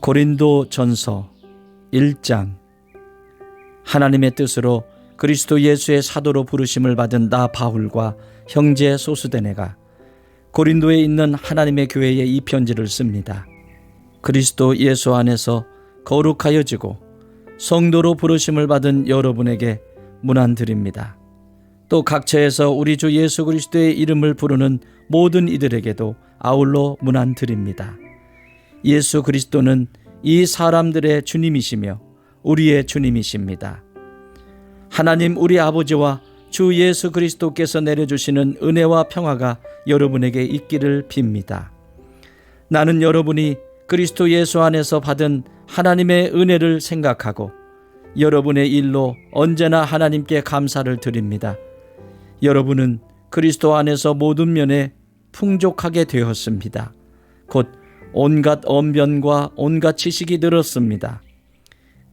고린도전서 1장. 하나님의 뜻으로 그리스도 예수의 사도로 부르심을 받은 나 바울과 형제 소수데네가 고린도에 있는 하나님의 교회에 이 편지를 씁니다. 그리스도 예수 안에서 거룩하여지고 성도로 부르심을 받은 여러분에게 문안드립니다. 또 각처에서 우리 주 예수 그리스도의 이름을 부르는 모든 이들에게도 아울러 문안드립니다. 예수 그리스도는 이 사람들의 주님이시며 우리의 주님이십니다. 하나님 우리 아버지와 주 예수 그리스도께서 내려주시는 은혜와 평화가 여러분에게 있기를 빕니다. 나는 여러분이 그리스도 예수 안에서 받은 하나님의 은혜를 생각하고 여러분의 일로 언제나 하나님께 감사를 드립니다. 여러분은 그리스도 안에서 모든 면에 풍족하게 되었습니다. 곧 온갖 언변과 온갖 지식이 늘었습니다.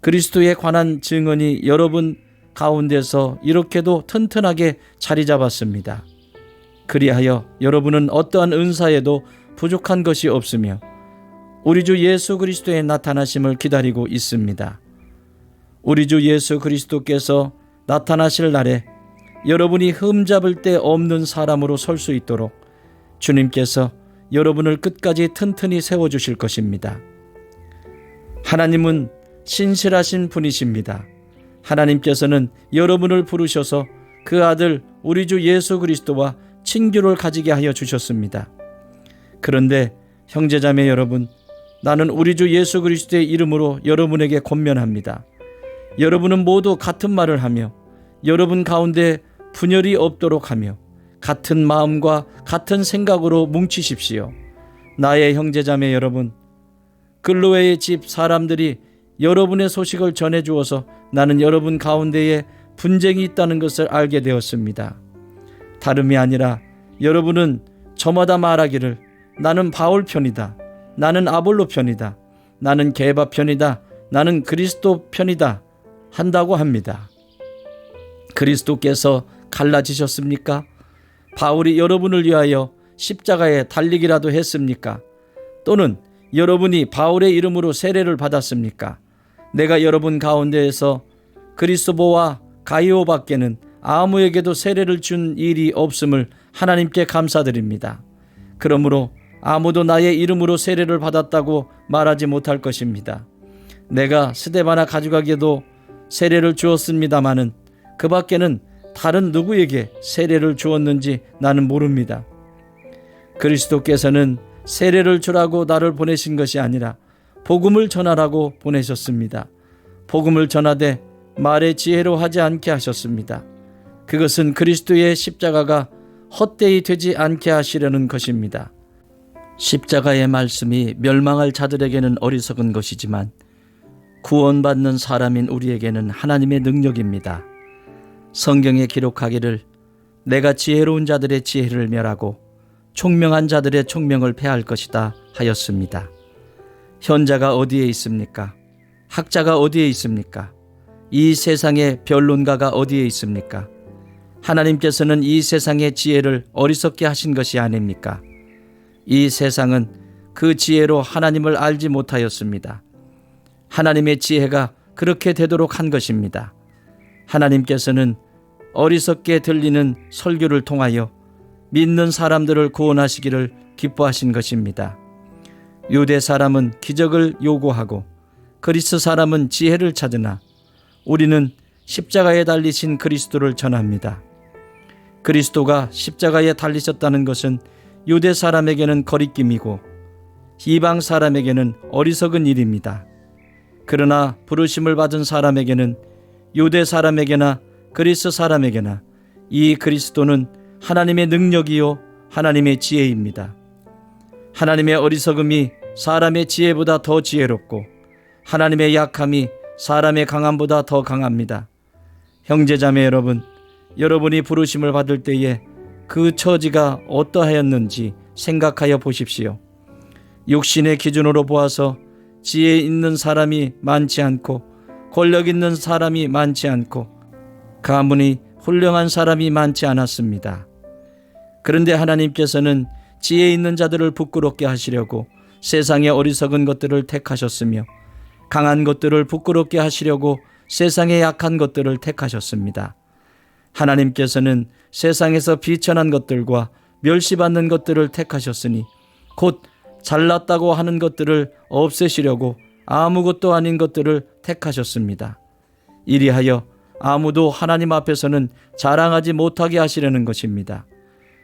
그리스도에 관한 증언이 여러분 가운데서 이렇게도 튼튼하게 자리 잡았습니다. 그리하여 여러분은 어떠한 은사에도 부족한 것이 없으며 우리 주 예수 그리스도의 나타나심을 기다리고 있습니다. 우리 주 예수 그리스도께서 나타나실 날에 여러분이 흠잡을 데 없는 사람으로 설 수 있도록 주님께서 여러분을 끝까지 튼튼히 세워주실 것입니다. 하나님은 신실하신 분이십니다. 하나님께서는 여러분을 부르셔서 그 아들 우리 주 예수 그리스도와 친교를 가지게 하여 주셨습니다. 그런데 형제자매 여러분, 나는 우리 주 예수 그리스도의 이름으로 여러분에게 권면합니다. 여러분은 모두 같은 말을 하며 여러분 가운데 분열이 없도록 하며 같은 마음과 같은 생각으로 뭉치십시오. 나의 형제자매 여러분, 글로웨의 집 사람들이 여러분의 소식을 전해주어서 나는 여러분 가운데에 분쟁이 있다는 것을 알게 되었습니다. 다름이 아니라 여러분은 저마다 말하기를 나는 바울 편이다, 나는 아볼로 편이다, 나는 게바 편이다, 나는 그리스도 편이다 한다고 합니다. 그리스도께서 갈라지셨습니까? 바울이 여러분을 위하여 십자가에 달리기라도 했습니까? 또는 여러분이 바울의 이름으로 세례를 받았습니까? 내가 여러분 가운데에서 그리스도와 가이오 밖에는 아무에게도 세례를 준 일이 없음을 하나님께 감사드립니다. 그러므로 아무도 나의 이름으로 세례를 받았다고 말하지 못할 것입니다. 내가 스데바나 가죽에게도 세례를 주었습니다마는 그 밖에는 다른 누구에게 세례를 주었는지 나는 모릅니다. 그리스도께서는 세례를 주라고 나를 보내신 것이 아니라 복음을 전하라고 보내셨습니다. 복음을 전하되 말의 지혜로 하지 않게 하셨습니다. 그것은 그리스도의 십자가가 헛되이 되지 않게 하시려는 것입니다. 십자가의 말씀이 멸망할 자들에게는 어리석은 것이지만 구원받는 사람인 우리에게는 하나님의 능력입니다. 성경에 기록하기를 내가 지혜로운 자들의 지혜를 멸하고 총명한 자들의 총명을 패할 것이다 하였습니다. 현자가 어디에 있습니까? 학자가 어디에 있습니까? 이 세상의 변론가가 어디에 있습니까? 하나님께서는 이 세상의 지혜를 어리석게 하신 것이 아닙니까? 이 세상은 그 지혜로 하나님을 알지 못하였습니다. 하나님의 지혜가 그렇게 되도록 한 것입니다. 하나님께서는 어리석게 들리는 설교를 통하여 믿는 사람들을 구원하시기를 기뻐하신 것입니다. 유대 사람은 기적을 요구하고 그리스 사람은 지혜를 찾으나 우리는 십자가에 달리신 그리스도를 전합니다. 그리스도가 십자가에 달리셨다는 것은 유대 사람에게는 거리낌이고 이방 사람에게는 어리석은 일입니다. 그러나 부르심을 받은 사람에게는 유대 사람에게나 그리스 사람에게나 이 그리스도는 하나님의 능력이요 하나님의 지혜입니다. 하나님의 어리석음이 사람의 지혜보다 더 지혜롭고 하나님의 약함이 사람의 강함보다 더 강합니다. 형제자매 여러분, 여러분이 부르심을 받을 때에 그 처지가 어떠하였는지 생각하여 보십시오. 육신의 기준으로 보아서 지혜 있는 사람이 많지 않고 권력 있는 사람이 많지 않고 가문이 훌륭한 사람이 많지 않았습니다. 그런데 하나님께서는 지혜 있는 자들을 부끄럽게 하시려고 세상의 어리석은 것들을 택하셨으며 강한 것들을 부끄럽게 하시려고 세상의 약한 것들을 택하셨습니다. 하나님께서는 세상에서 비천한 것들과 멸시받는 것들을 택하셨으니 곧 잘났다고 하는 것들을 없애시려고 아무것도 아닌 것들을 택하셨습니다. 이리하여 아무도 하나님 앞에서는 자랑하지 못하게 하시려는 것입니다.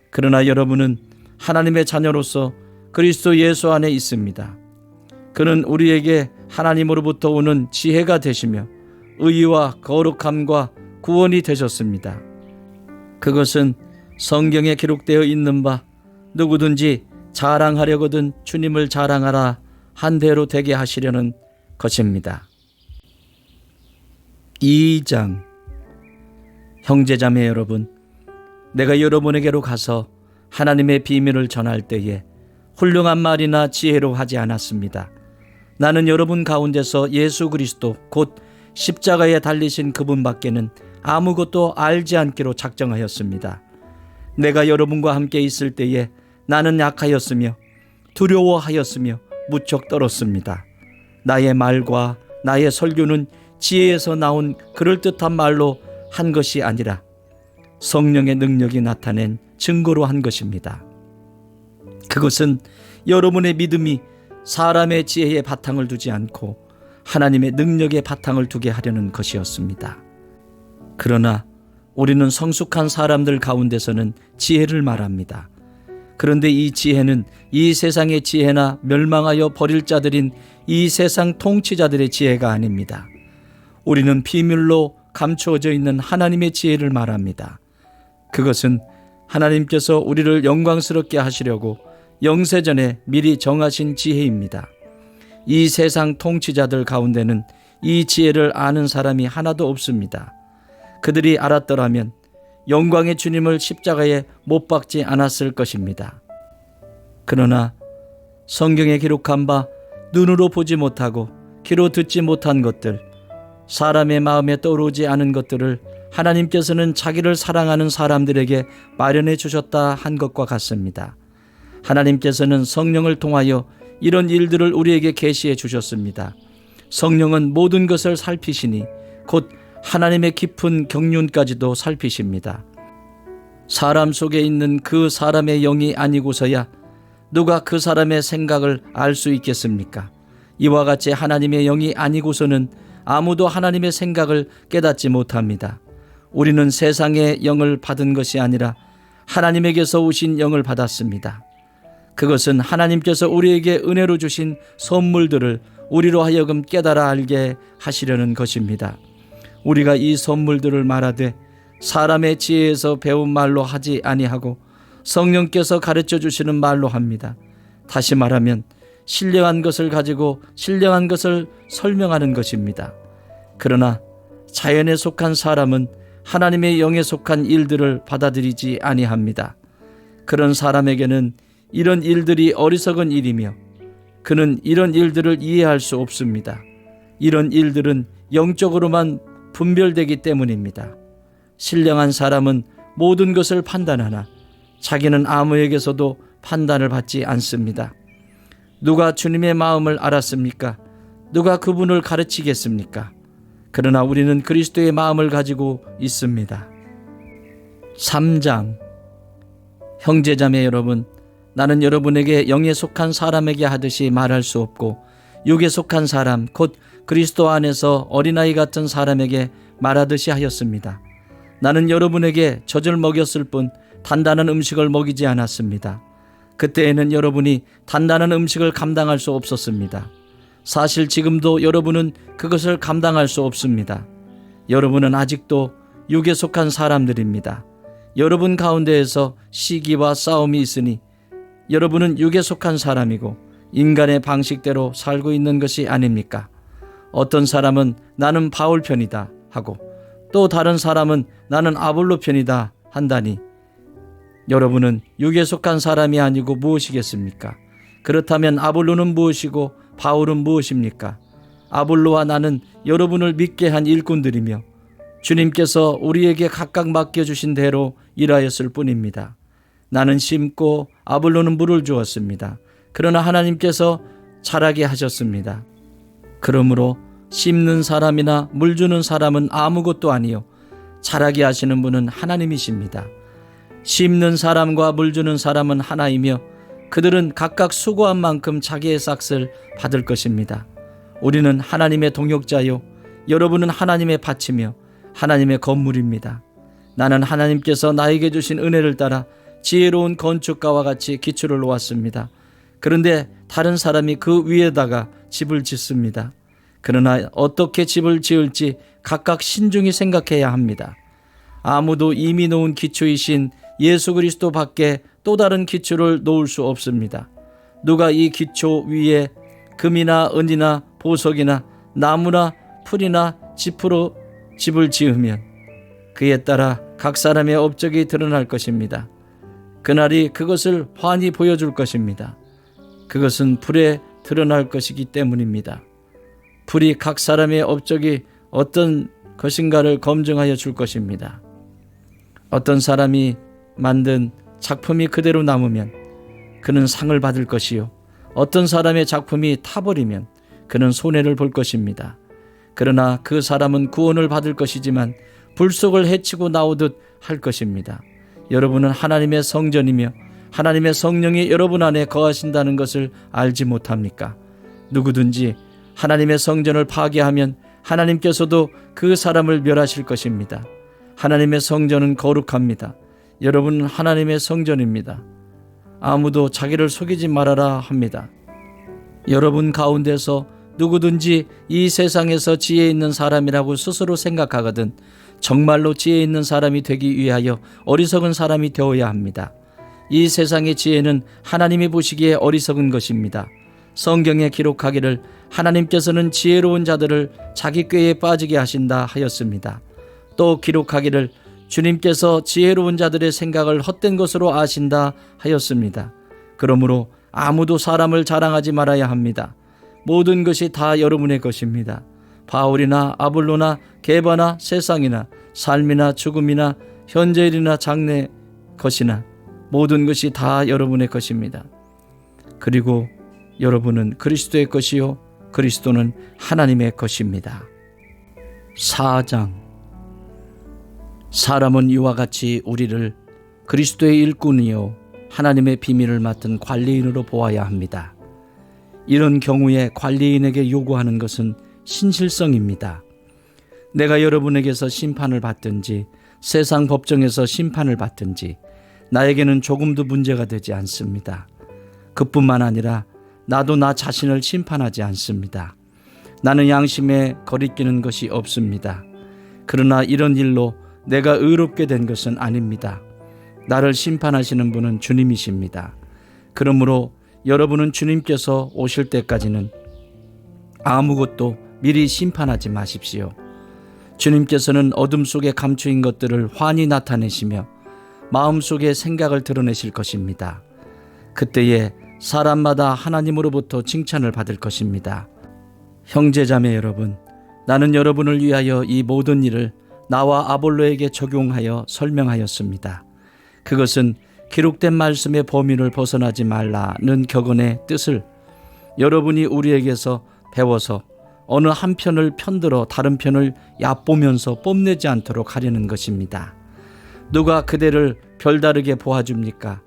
그러나 여러분은 하나님의 자녀로서 그리스도 예수 안에 있습니다. 그는 우리에게 하나님으로부터 오는 지혜가 되시며 의와 거룩함과 구원이 되셨습니다. 그것은 성경에 기록되어 있는 바 누구든지 자랑하려거든 주님을 자랑하라 한 대로 되게 하시려는 것입니다. 2장. 형제자매 여러분, 내가 여러분에게로 가서 하나님의 비밀을 전할 때에 훌륭한 말이나 지혜로 하지 않았습니다. 나는 여러분 가운데서 예수 그리스도 곧 십자가에 달리신 그분밖에는 아무것도 알지 않기로 작정하였습니다. 내가 여러분과 함께 있을 때에 나는 약하였으며 두려워하였으며 무척 떨었습니다. 나의 말과 나의 설교는 지혜에서 나온 그럴듯한 말로 한 것이 아니라 성령의 능력이 나타낸 증거로 한 것입니다. 그것은 여러분의 믿음이 사람의 지혜에 바탕을 두지 않고 하나님의 능력에 바탕을 두게 하려는 것이었습니다. 그러나 우리는 성숙한 사람들 가운데서는 지혜를 말합니다. 그런데 이 지혜는 이 세상의 지혜나 멸망하여 버릴 자들인 이 세상 통치자들의 지혜가 아닙니다. 우리는 비밀로 감추어져 있는 하나님의 지혜를 말합니다. 그것은 하나님께서 우리를 영광스럽게 하시려고 영세전에 미리 정하신 지혜입니다. 이 세상 통치자들 가운데는 이 지혜를 아는 사람이 하나도 없습니다. 그들이 알았더라면 영광의 주님을 십자가에 못 박지 않았을 것입니다. 그러나 성경에 기록한 바 눈으로 보지 못하고 귀로 듣지 못한 것들, 사람의 마음에 떠오르지 않은 것들을 하나님께서는 자기를 사랑하는 사람들에게 마련해 주셨다 한 것과 같습니다. 하나님께서는 성령을 통하여 이런 일들을 우리에게 계시해 주셨습니다. 성령은 모든 것을 살피시니 곧 하나님의 깊은 경륜까지도 살피십니다. 사람 속에 있는 그 사람의 영이 아니고서야 누가 그 사람의 생각을 알 수 있겠습니까? 이와 같이 하나님의 영이 아니고서는 아무도 하나님의 생각을 깨닫지 못합니다. 우리는 세상의 영을 받은 것이 아니라 하나님에게서 오신 영을 받았습니다. 그것은 하나님께서 우리에게 은혜로 주신 선물들을 우리로 하여금 깨달아 알게 하시려는 것입니다. 우리가 이 선물들을 말하되 사람의 지혜에서 배운 말로 하지 아니하고 성령께서 가르쳐 주시는 말로 합니다. 다시 말하면 신령한 것을 가지고 신령한 것을 설명하는 것입니다. 그러나 자연에 속한 사람은 하나님의 영에 속한 일들을 받아들이지 아니합니다. 그런 사람에게는 이런 일들이 어리석은 일이며 그는 이런 일들을 이해할 수 없습니다. 이런 일들은 영적으로만 분별되기 때문입니다. 신령한 사람은 모든 것을 판단하나 자기는 아무에게서도 판단을 받지 않습니다. 누가 주님의 마음을 알았습니까? 누가 그분을 가르치겠습니까? 그러나 우리는 그리스도의 마음을 가지고 있습니다. 3장. 형제자매 여러분, 나는 여러분에게 영에 속한 사람에게 하듯이 말할 수 없고 육에 속한 사람 곧 그리스도 안에서 어린아이 같은 사람에게 말하듯이 하였습니다. 나는 여러분에게 젖을 먹였을 뿐 단단한 음식을 먹이지 않았습니다. 그때에는 여러분이 단단한 음식을 감당할 수 없었습니다. 사실 지금도 여러분은 그것을 감당할 수 없습니다. 여러분은 아직도 육에 속한 사람들입니다. 여러분 가운데에서 시기와 싸움이 있으니 여러분은 육에 속한 사람이고 인간의 방식대로 살고 있는 것이 아닙니까? 어떤 사람은 나는 바울 편이다 하고 또 다른 사람은 나는 아볼로 편이다 한다니 여러분은 육에 속한 사람이 아니고 무엇이겠습니까? 그렇다면 아볼로는 무엇이고 바울은 무엇입니까? 아볼로와 나는 여러분을 믿게 한 일꾼들이며 주님께서 우리에게 각각 맡겨주신 대로 일하였을 뿐입니다. 나는 심고 아볼로는 물을 주었습니다. 그러나 하나님께서 자라게 하셨습니다. 그러므로 심는 사람이나 물 주는 사람은 아무것도 아니요 자라게 하시는 분은 하나님이십니다. 심는 사람과 물 주는 사람은 하나이며 그들은 각각 수고한 만큼 자기의 삭을 받을 것입니다. 우리는 하나님의 동역자요 여러분은 하나님의 밭이며 하나님의 건물입니다. 나는 하나님께서 나에게 주신 은혜를 따라 지혜로운 건축가와 같이 기초를 놓았습니다. 그런데 다른 사람이 그 위에다가 집을 짓습니다. 그러나 어떻게 집을 지을지 각각 신중히 생각해야 합니다. 아무도 이미 놓은 기초이신 예수 그리스도 밖에 또 다른 기초를 놓을 수 없습니다. 누가 이 기초 위에 금이나 은이나 보석이나 나무나 풀이나 짚으로 집을 지으면 그에 따라 각 사람의 업적이 드러날 것입니다. 그날이 그것을 환히 보여줄 것입니다. 그것은 불에 드러날 것이기 때문입니다. 불이 각 사람의 업적이 어떤 것인가를 검증하여 줄 것입니다. 어떤 사람이 만든 작품이 그대로 남으면 그는 상을 받을 것이요 어떤 사람의 작품이 타버리면 그는 손해를 볼 것입니다. 그러나 그 사람은 구원을 받을 것이지만 불속을 헤치고 나오듯 할 것입니다. 여러분은 하나님의 성전이며 하나님의 성령이 여러분 안에 거하신다는 것을 알지 못합니까? 누구든지 하나님의 성전을 파괴하면 하나님께서도 그 사람을 멸하실 것입니다. 하나님의 성전은 거룩합니다. 여러분은 하나님의 성전입니다. 아무도 자기를 속이지 말아라 합니다. 여러분 가운데서 누구든지 이 세상에서 지혜 있는 사람이라고 스스로 생각하거든 정말로 지혜 있는 사람이 되기 위하여 어리석은 사람이 되어야 합니다. 이 세상의 지혜는 하나님이 보시기에 어리석은 것입니다. 성경에 기록하기를 하나님께서는 지혜로운 자들을 자기 꾀에 빠지게 하신다 하였습니다. 또 기록하기를 주님께서 지혜로운 자들의 생각을 헛된 것으로 아신다 하였습니다. 그러므로 아무도 사람을 자랑하지 말아야 합니다. 모든 것이 다 여러분의 것입니다. 바울이나 아볼로나 게바나 세상이나 삶이나 죽음이나 현재일이나 장래 것이나 모든 것이 다 여러분의 것입니다. 그리고 여러분은 그리스도의 것이요 그리스도는 하나님의 것입니다. 4장 사람은 이와 같이 우리를 그리스도의 일꾼이요 하나님의 비밀을 맡은 관리인으로 보아야 합니다. 이런 경우에 관리인에게 요구하는 것은 신실성입니다. 내가 여러분에게서 심판을 받든지 세상 법정에서 심판을 받든지 나에게는 조금도 문제가 되지 않습니다. 그뿐만 아니라 나도 나 자신을 심판하지 않습니다. 나는 양심에 거리끼는 것이 없습니다. 그러나 이런 일로 내가 의롭게 된 것은 아닙니다. 나를 심판하시는 분은 주님이십니다. 그러므로 여러분은 주님께서 오실 때까지는 아무것도 미리 심판하지 마십시오. 주님께서는 어둠 속에 감추인 것들을 환히 나타내시며 마음속의 생각을 드러내실 것입니다. 그때에 사람마다 하나님으로부터 칭찬을 받을 것입니다. 형제자매 여러분, 나는 여러분을 위하여 이 모든 일을 나와 아볼로에게 적용하여 설명하였습니다. 그것은 기록된 말씀의 범위를 벗어나지 말라는 격언의 뜻을 여러분이 우리에게서 배워서 어느 한편을 편들어 다른 편을 얕보면서 뽐내지 않도록 하려는 것입니다. 누가 그대를 별다르게 보아줍니까?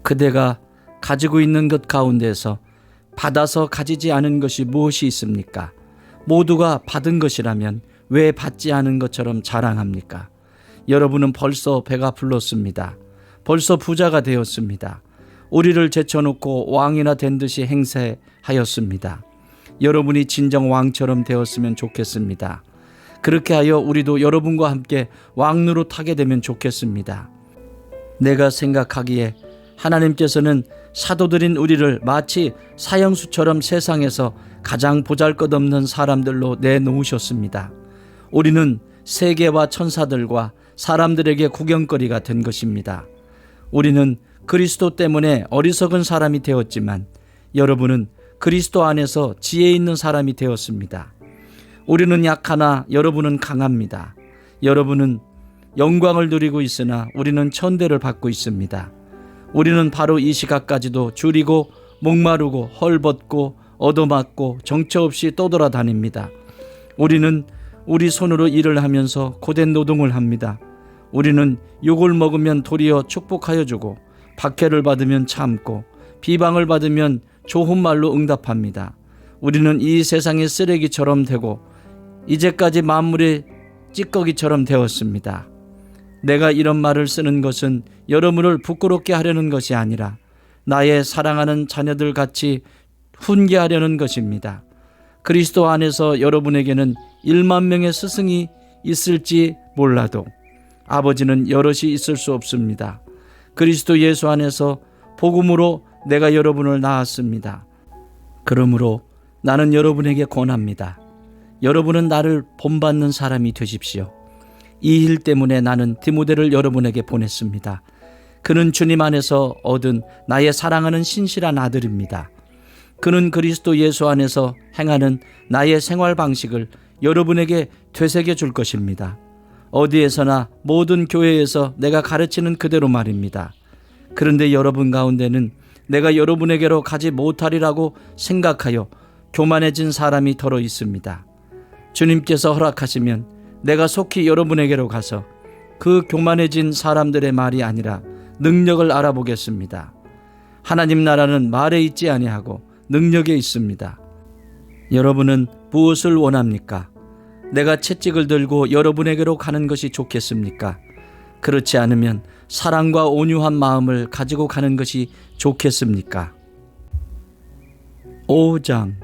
그대가 가지고 있는 것 가운데서 받아서 가지지 않은 것이 무엇이 있습니까? 모두가 받은 것이라면 왜 받지 않은 것처럼 자랑합니까? 여러분은 벌써 배가 불렀습니다. 벌써 부자가 되었습니다. 우리를 제쳐놓고 왕이나 된 듯이 행세하였습니다. 여러분이 진정 왕처럼 되었으면 좋겠습니다. 그렇게 하여 우리도 여러분과 함께 왕노릇하게 되면 좋겠습니다. 내가 생각하기에 하나님께서는 사도들인 우리를 마치 사형수처럼 세상에서 가장 보잘것없는 사람들로 내놓으셨습니다. 우리는 세계와 천사들과 사람들에게 구경거리가 된 것입니다. 우리는 그리스도 때문에 어리석은 사람이 되었지만 여러분은 그리스도 안에서 지혜 있는 사람이 되었습니다. 우리는 약하나 여러분은 강합니다. 여러분은 영광을 누리고 있으나 우리는 천대를 받고 있습니다. 우리는 바로 이 시각까지도 줄이고 목마르고 헐벗고 얻어맞고 정처 없이 떠돌아다닙니다. 우리는 우리 손으로 일을 하면서 고된 노동을 합니다. 우리는 욕을 먹으면 도리어 축복하여 주고 박해를 받으면 참고 비방을 받으면 좋은 말로 응답합니다. 우리는 이 세상의 쓰레기처럼 되고 이제까지 만물의 찌꺼기처럼 되었습니다. 내가 이런 말을 쓰는 것은 여러분을 부끄럽게 하려는 것이 아니라 나의 사랑하는 자녀들 같이 훈계하려는 것입니다. 그리스도 안에서 여러분에게는 1만 명의 스승이 있을지 몰라도 아버지는 여럿이 있을 수 없습니다. 그리스도 예수 안에서 복음으로 내가 여러분을 낳았습니다. 그러므로 나는 여러분에게 권합니다. 여러분은 나를 본받는 사람이 되십시오. 이 일 때문에 나는 디모데를 여러분에게 보냈습니다. 그는 주님 안에서 얻은 나의 사랑하는 신실한 아들입니다. 그는 그리스도 예수 안에서 행하는 나의 생활 방식을 여러분에게 되새겨 줄 것입니다. 어디에서나 모든 교회에서 내가 가르치는 그대로 말입니다. 그런데 여러분 가운데는 내가 여러분에게로 가지 못하리라고 생각하여 교만해진 사람이 더러 있습니다. 주님께서 허락하시면 내가 속히 여러분에게로 가서 그 교만해진 사람들의 말이 아니라 능력을 알아보겠습니다. 하나님 나라는 말에 있지 아니하고 능력에 있습니다. 여러분은 무엇을 원합니까? 내가 채찍을 들고 여러분에게로 가는 것이 좋겠습니까? 그렇지 않으면 사랑과 온유한 마음을 가지고 가는 것이 좋겠습니까? 5장.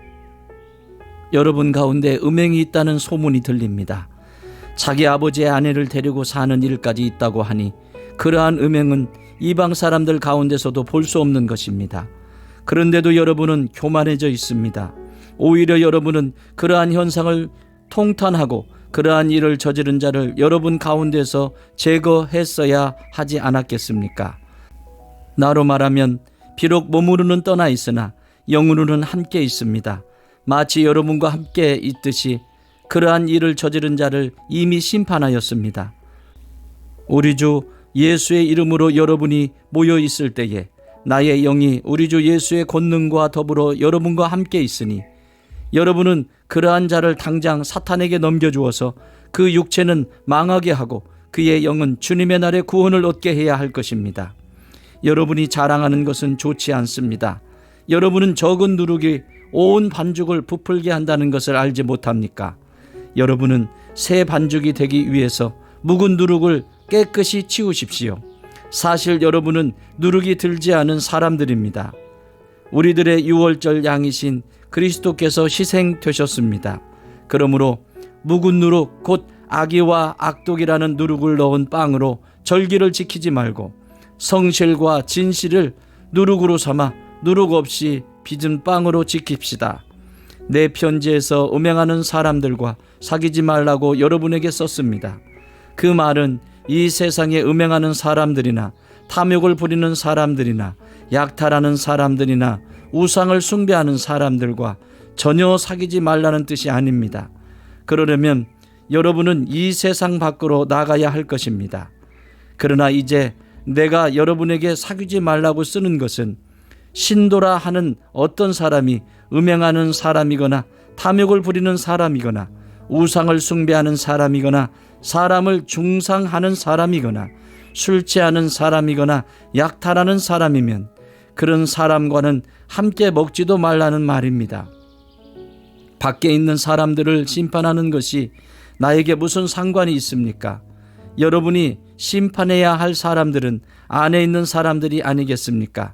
여러분 가운데 음행이 있다는 소문이 들립니다. 자기 아버지의 아내를 데리고 사는 일까지 있다고 하니 그러한 음행은 이방 사람들 가운데서도 볼 수 없는 것입니다. 그런데도 여러분은 교만해져 있습니다. 오히려 여러분은 그러한 현상을 통탄하고 그러한 일을 저지른 자를 여러분 가운데서 제거했어야 하지 않았겠습니까? 나로 말하면 비록 몸으로는 떠나 있으나 영으로는 함께 있습니다. 마치 여러분과 함께 있듯이 그러한 일을 저지른 자를 이미 심판하였습니다. 우리 주 예수의 이름으로 여러분이 모여 있을 때에 나의 영이 우리 주 예수의 권능과 더불어 여러분과 함께 있으니 여러분은 그러한 자를 당장 사탄에게 넘겨주어서 그 육체는 망하게 하고 그의 영은 주님의 날에 구원을 얻게 해야 할 것입니다. 여러분이 자랑하는 것은 좋지 않습니다. 여러분은 적은 누룩이 온 반죽을 부풀게 한다는 것을 알지 못합니까? 여러분은 새 반죽이 되기 위해서 묵은 누룩을 깨끗이 치우십시오. 사실 여러분은 누룩이 들지 않은 사람들입니다. 우리들의 유월절 양이신 그리스도께서 희생되셨습니다. 그러므로 묵은 누룩 곧 악의와 악독이라는 누룩을 넣은 빵으로 절기를 지키지 말고 성실과 진실을 누룩으로 삼아 누룩 없이 빚은 빵으로 지킵시다. 내 편지에서 음행하는 사람들과 사귀지 말라고 여러분에게 썼습니다. 그 말은 이 세상에 음행하는 사람들이나 탐욕을 부리는 사람들이나 약탈하는 사람들이나 우상을 숭배하는 사람들과 전혀 사귀지 말라는 뜻이 아닙니다. 그러려면 여러분은 이 세상 밖으로 나가야 할 것입니다. 그러나 이제 내가 여러분에게 사귀지 말라고 쓰는 것은 신도라 하는 어떤 사람이 음행하는 사람이거나 탐욕을 부리는 사람이거나 우상을 숭배하는 사람이거나 사람을 중상하는 사람이거나 술 취하는 사람이거나 약탈하는 사람이면 그런 사람과는 함께 먹지도 말라는 말입니다. 밖에 있는 사람들을 심판하는 것이 나에게 무슨 상관이 있습니까? 여러분이 심판해야 할 사람들은 안에 있는 사람들이 아니겠습니까?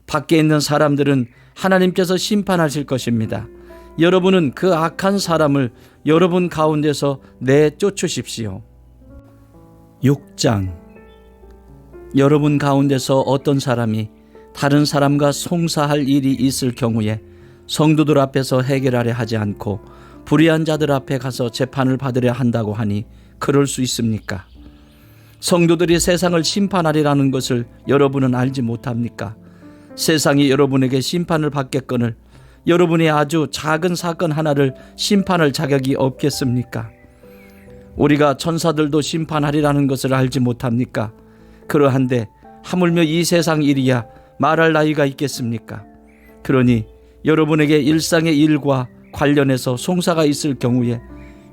밖에 있는 사람들은 하나님께서 심판하실 것입니다. 여러분은 그 악한 사람을 여러분 가운데서 내쫓으십시오. 6장. 여러분 가운데서 어떤 사람이 다른 사람과 송사할 일이 있을 경우에 성도들 앞에서 해결하려 하지 않고 불의한 자들 앞에 가서 재판을 받으려 한다고 하니 그럴 수 있습니까? 성도들이 세상을 심판하리라는 것을 여러분은 알지 못합니까? 세상이 여러분에게 심판을 받겠거늘 여러분이 아주 작은 사건 하나를 심판할 자격이 없겠습니까? 우리가 천사들도 심판하리라는 것을 알지 못합니까? 그러한데 하물며 이 세상 일이야 말할 나위가 있겠습니까? 그러니 여러분에게 일상의 일과 관련해서 송사가 있을 경우에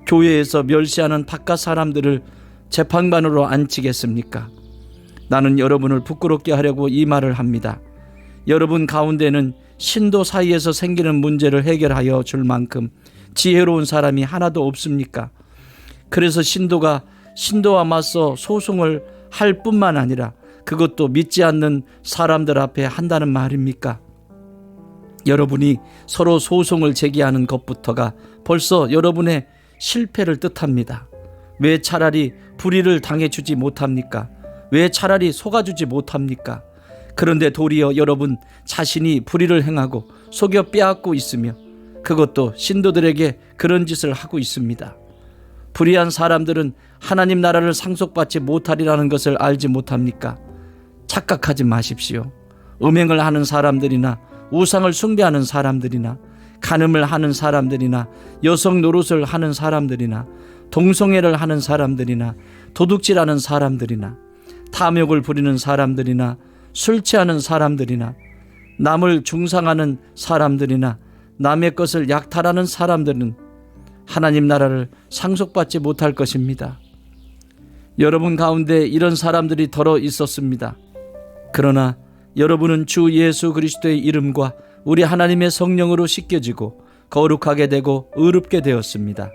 교회에서 멸시하는 바깥 사람들을 재판관으로 앉히겠습니까? 나는 여러분을 부끄럽게 하려고 이 말을 합니다. 여러분 가운데는 신도 사이에서 생기는 문제를 해결하여 줄 만큼 지혜로운 사람이 하나도 없습니까? 그래서 신도와 맞서 소송을 할 뿐만 아니라 그것도 믿지 않는 사람들 앞에 한다는 말입니까? 여러분이 서로 소송을 제기하는 것부터가 벌써 여러분의 실패를 뜻합니다. 왜 차라리 불의를 당해주지 못합니까? 왜 차라리 속아주지 못합니까? 그런데 도리어 여러분 자신이 불의를 행하고 속여 빼앗고 있으며 그것도 신도들에게 그런 짓을 하고 있습니다. 불의한 사람들은 하나님 나라를 상속받지 못하리라는 것을 알지 못합니까? 착각하지 마십시오. 음행을 하는 사람들이나 우상을 숭배하는 사람들이나 간음을 하는 사람들이나 여성 노릇을 하는 사람들이나 동성애를 하는 사람들이나 도둑질하는 사람들이나 탐욕을 부리는 사람들이나 술 취하는 사람들이나 남을 중상하는 사람들이나 남의 것을 약탈하는 사람들은 하나님 나라를 상속받지 못할 것입니다. 여러분 가운데 이런 사람들이 더러 있었습니다. 그러나 여러분은 주 예수 그리스도의 이름과 우리 하나님의 성령으로 씻겨지고 거룩하게 되고 의롭게 되었습니다.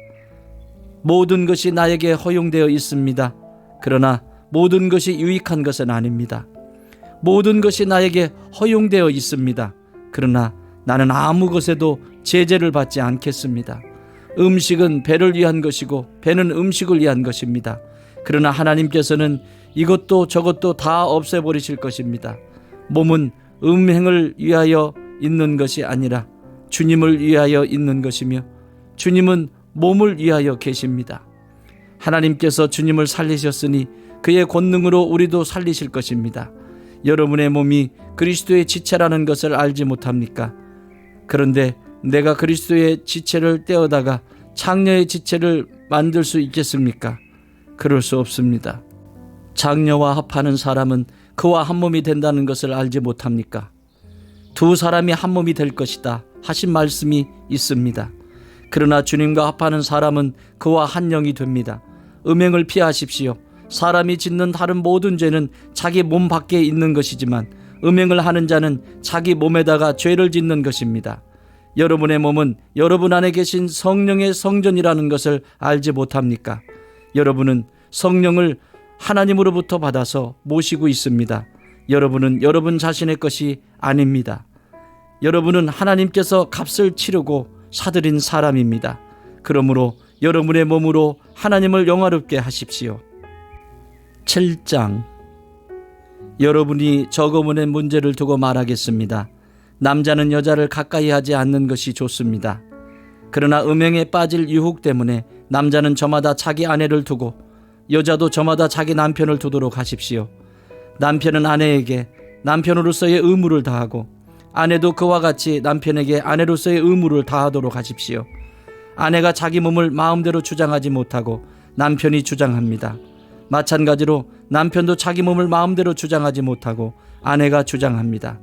모든 것이 나에게 허용되어 있습니다. 그러나 모든 것이 유익한 것은 아닙니다. 모든 것이 나에게 허용되어 있습니다. 그러나 나는 아무 것에도 제재를 받지 않겠습니다. 음식은 배를 위한 것이고 배는 음식을 위한 것입니다. 그러나 하나님께서는 이것도 저것도 다 없애버리실 것입니다. 몸은 음행을 위하여 있는 것이 아니라 주님을 위하여 있는 것이며 주님은 몸을 위하여 계십니다. 하나님께서 주님을 살리셨으니 그의 권능으로 우리도 살리실 것입니다. 여러분의 몸이 그리스도의 지체라는 것을 알지 못합니까? 그런데 내가 그리스도의 지체를 떼어다가 장녀의 지체를 만들 수 있겠습니까? 그럴 수 없습니다. 장녀와 합하는 사람은 그와 한 몸이 된다는 것을 알지 못합니까? 두 사람이 한 몸이 될 것이다 하신 말씀이 있습니다. 그러나 주님과 합하는 사람은 그와 한 영이 됩니다. 음행을 피하십시오. 사람이 짓는 다른 모든 죄는 자기 몸 밖에 있는 것이지만 음행을 하는 자는 자기 몸에다가 죄를 짓는 것입니다. 여러분의 몸은 여러분 안에 계신 성령의 성전이라는 것을 알지 못합니까? 여러분은 성령을 하나님으로부터 받아서 모시고 있습니다. 여러분은 여러분 자신의 것이 아닙니다. 여러분은 하나님께서 값을 치르고 사들인 사람입니다. 그러므로 여러분의 몸으로 하나님을 영화롭게 하십시오. 7장. 여러분이 저거문의 문제를 두고 말하겠습니다. 남자는 여자를 가까이 하지 않는 것이 좋습니다. 그러나 음행에 빠질 유혹 때문에 남자는 저마다 자기 아내를 두고 여자도 저마다 자기 남편을 두도록 하십시오. 남편은 아내에게 남편으로서의 의무를 다하고 아내도 그와 같이 남편에게 아내로서의 의무를 다하도록 하십시오. 아내가 자기 몸을 마음대로 주장하지 못하고 남편이 주장합니다. 마찬가지로 남편도 자기 몸을 마음대로 주장하지 못하고 아내가 주장합니다.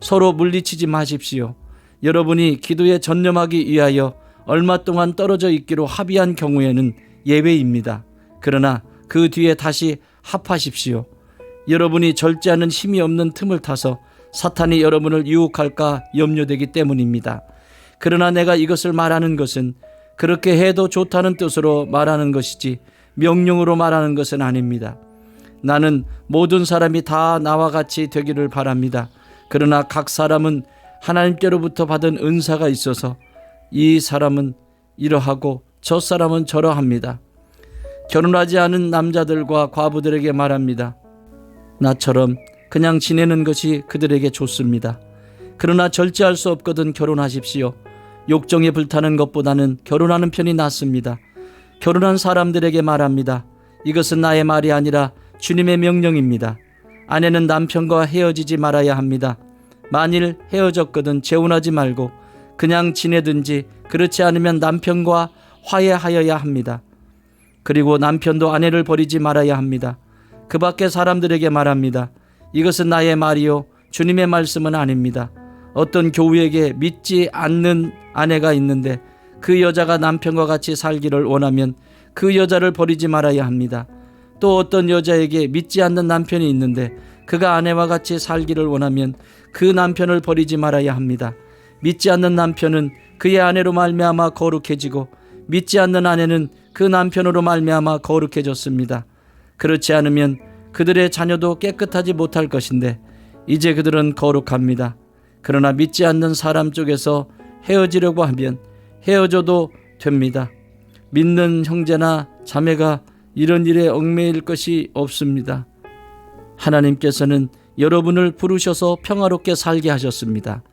서로 물리치지 마십시오. 여러분이 기도에 전념하기 위하여 얼마 동안 떨어져 있기로 합의한 경우에는 예외입니다. 그러나 그 뒤에 다시 합하십시오. 여러분이 절제하는 힘이 없는 틈을 타서 사탄이 여러분을 유혹할까 염려되기 때문입니다. 그러나 내가 이것을 말하는 것은 그렇게 해도 좋다는 뜻으로 말하는 것이지 명령으로 말하는 것은 아닙니다. 나는 모든 사람이 다 나와 같이 되기를 바랍니다. 그러나 각 사람은 하나님께로부터 받은 은사가 있어서 이 사람은 이러하고 저 사람은 저러합니다. 결혼하지 않은 남자들과 과부들에게 말합니다. 나처럼 그냥 지내는 것이 그들에게 좋습니다. 그러나 절제할 수 없거든 결혼하십시오. 욕정에 불타는 것보다는 결혼하는 편이 낫습니다. 결혼한 사람들에게 말합니다. 이것은 나의 말이 아니라 주님의 명령입니다. 아내는 남편과 헤어지지 말아야 합니다. 만일 헤어졌거든 재혼하지 말고 그냥 지내든지 그렇지 않으면 남편과 화해하여야 합니다. 그리고 남편도 아내를 버리지 말아야 합니다. 그 밖에 사람들에게 말합니다. 이것은 나의 말이요 주님의 말씀은 아닙니다. 어떤 교우에게 믿지 않는 아내가 있는데 그 여자가 남편과 같이 살기를 원하면 그 여자를 버리지 말아야 합니다. 또 어떤 여자에게 믿지 않는 남편이 있는데 그가 아내와 같이 살기를 원하면 그 남편을 버리지 말아야 합니다. 믿지 않는 남편은 그의 아내로 말미암아 거룩해지고 믿지 않는 아내는 그 남편으로 말미암아 거룩해졌습니다. 그렇지 않으면 그들의 자녀도 깨끗하지 못할 것인데 이제 그들은 거룩합니다. 그러나 믿지 않는 사람 쪽에서 헤어지려고 하면 헤어져도 됩니다. 믿는 형제나 자매가 이런 일에 얽매일 것이 없습니다. 하나님께서는 여러분을 부르셔서 평화롭게 살게 하셨습니다.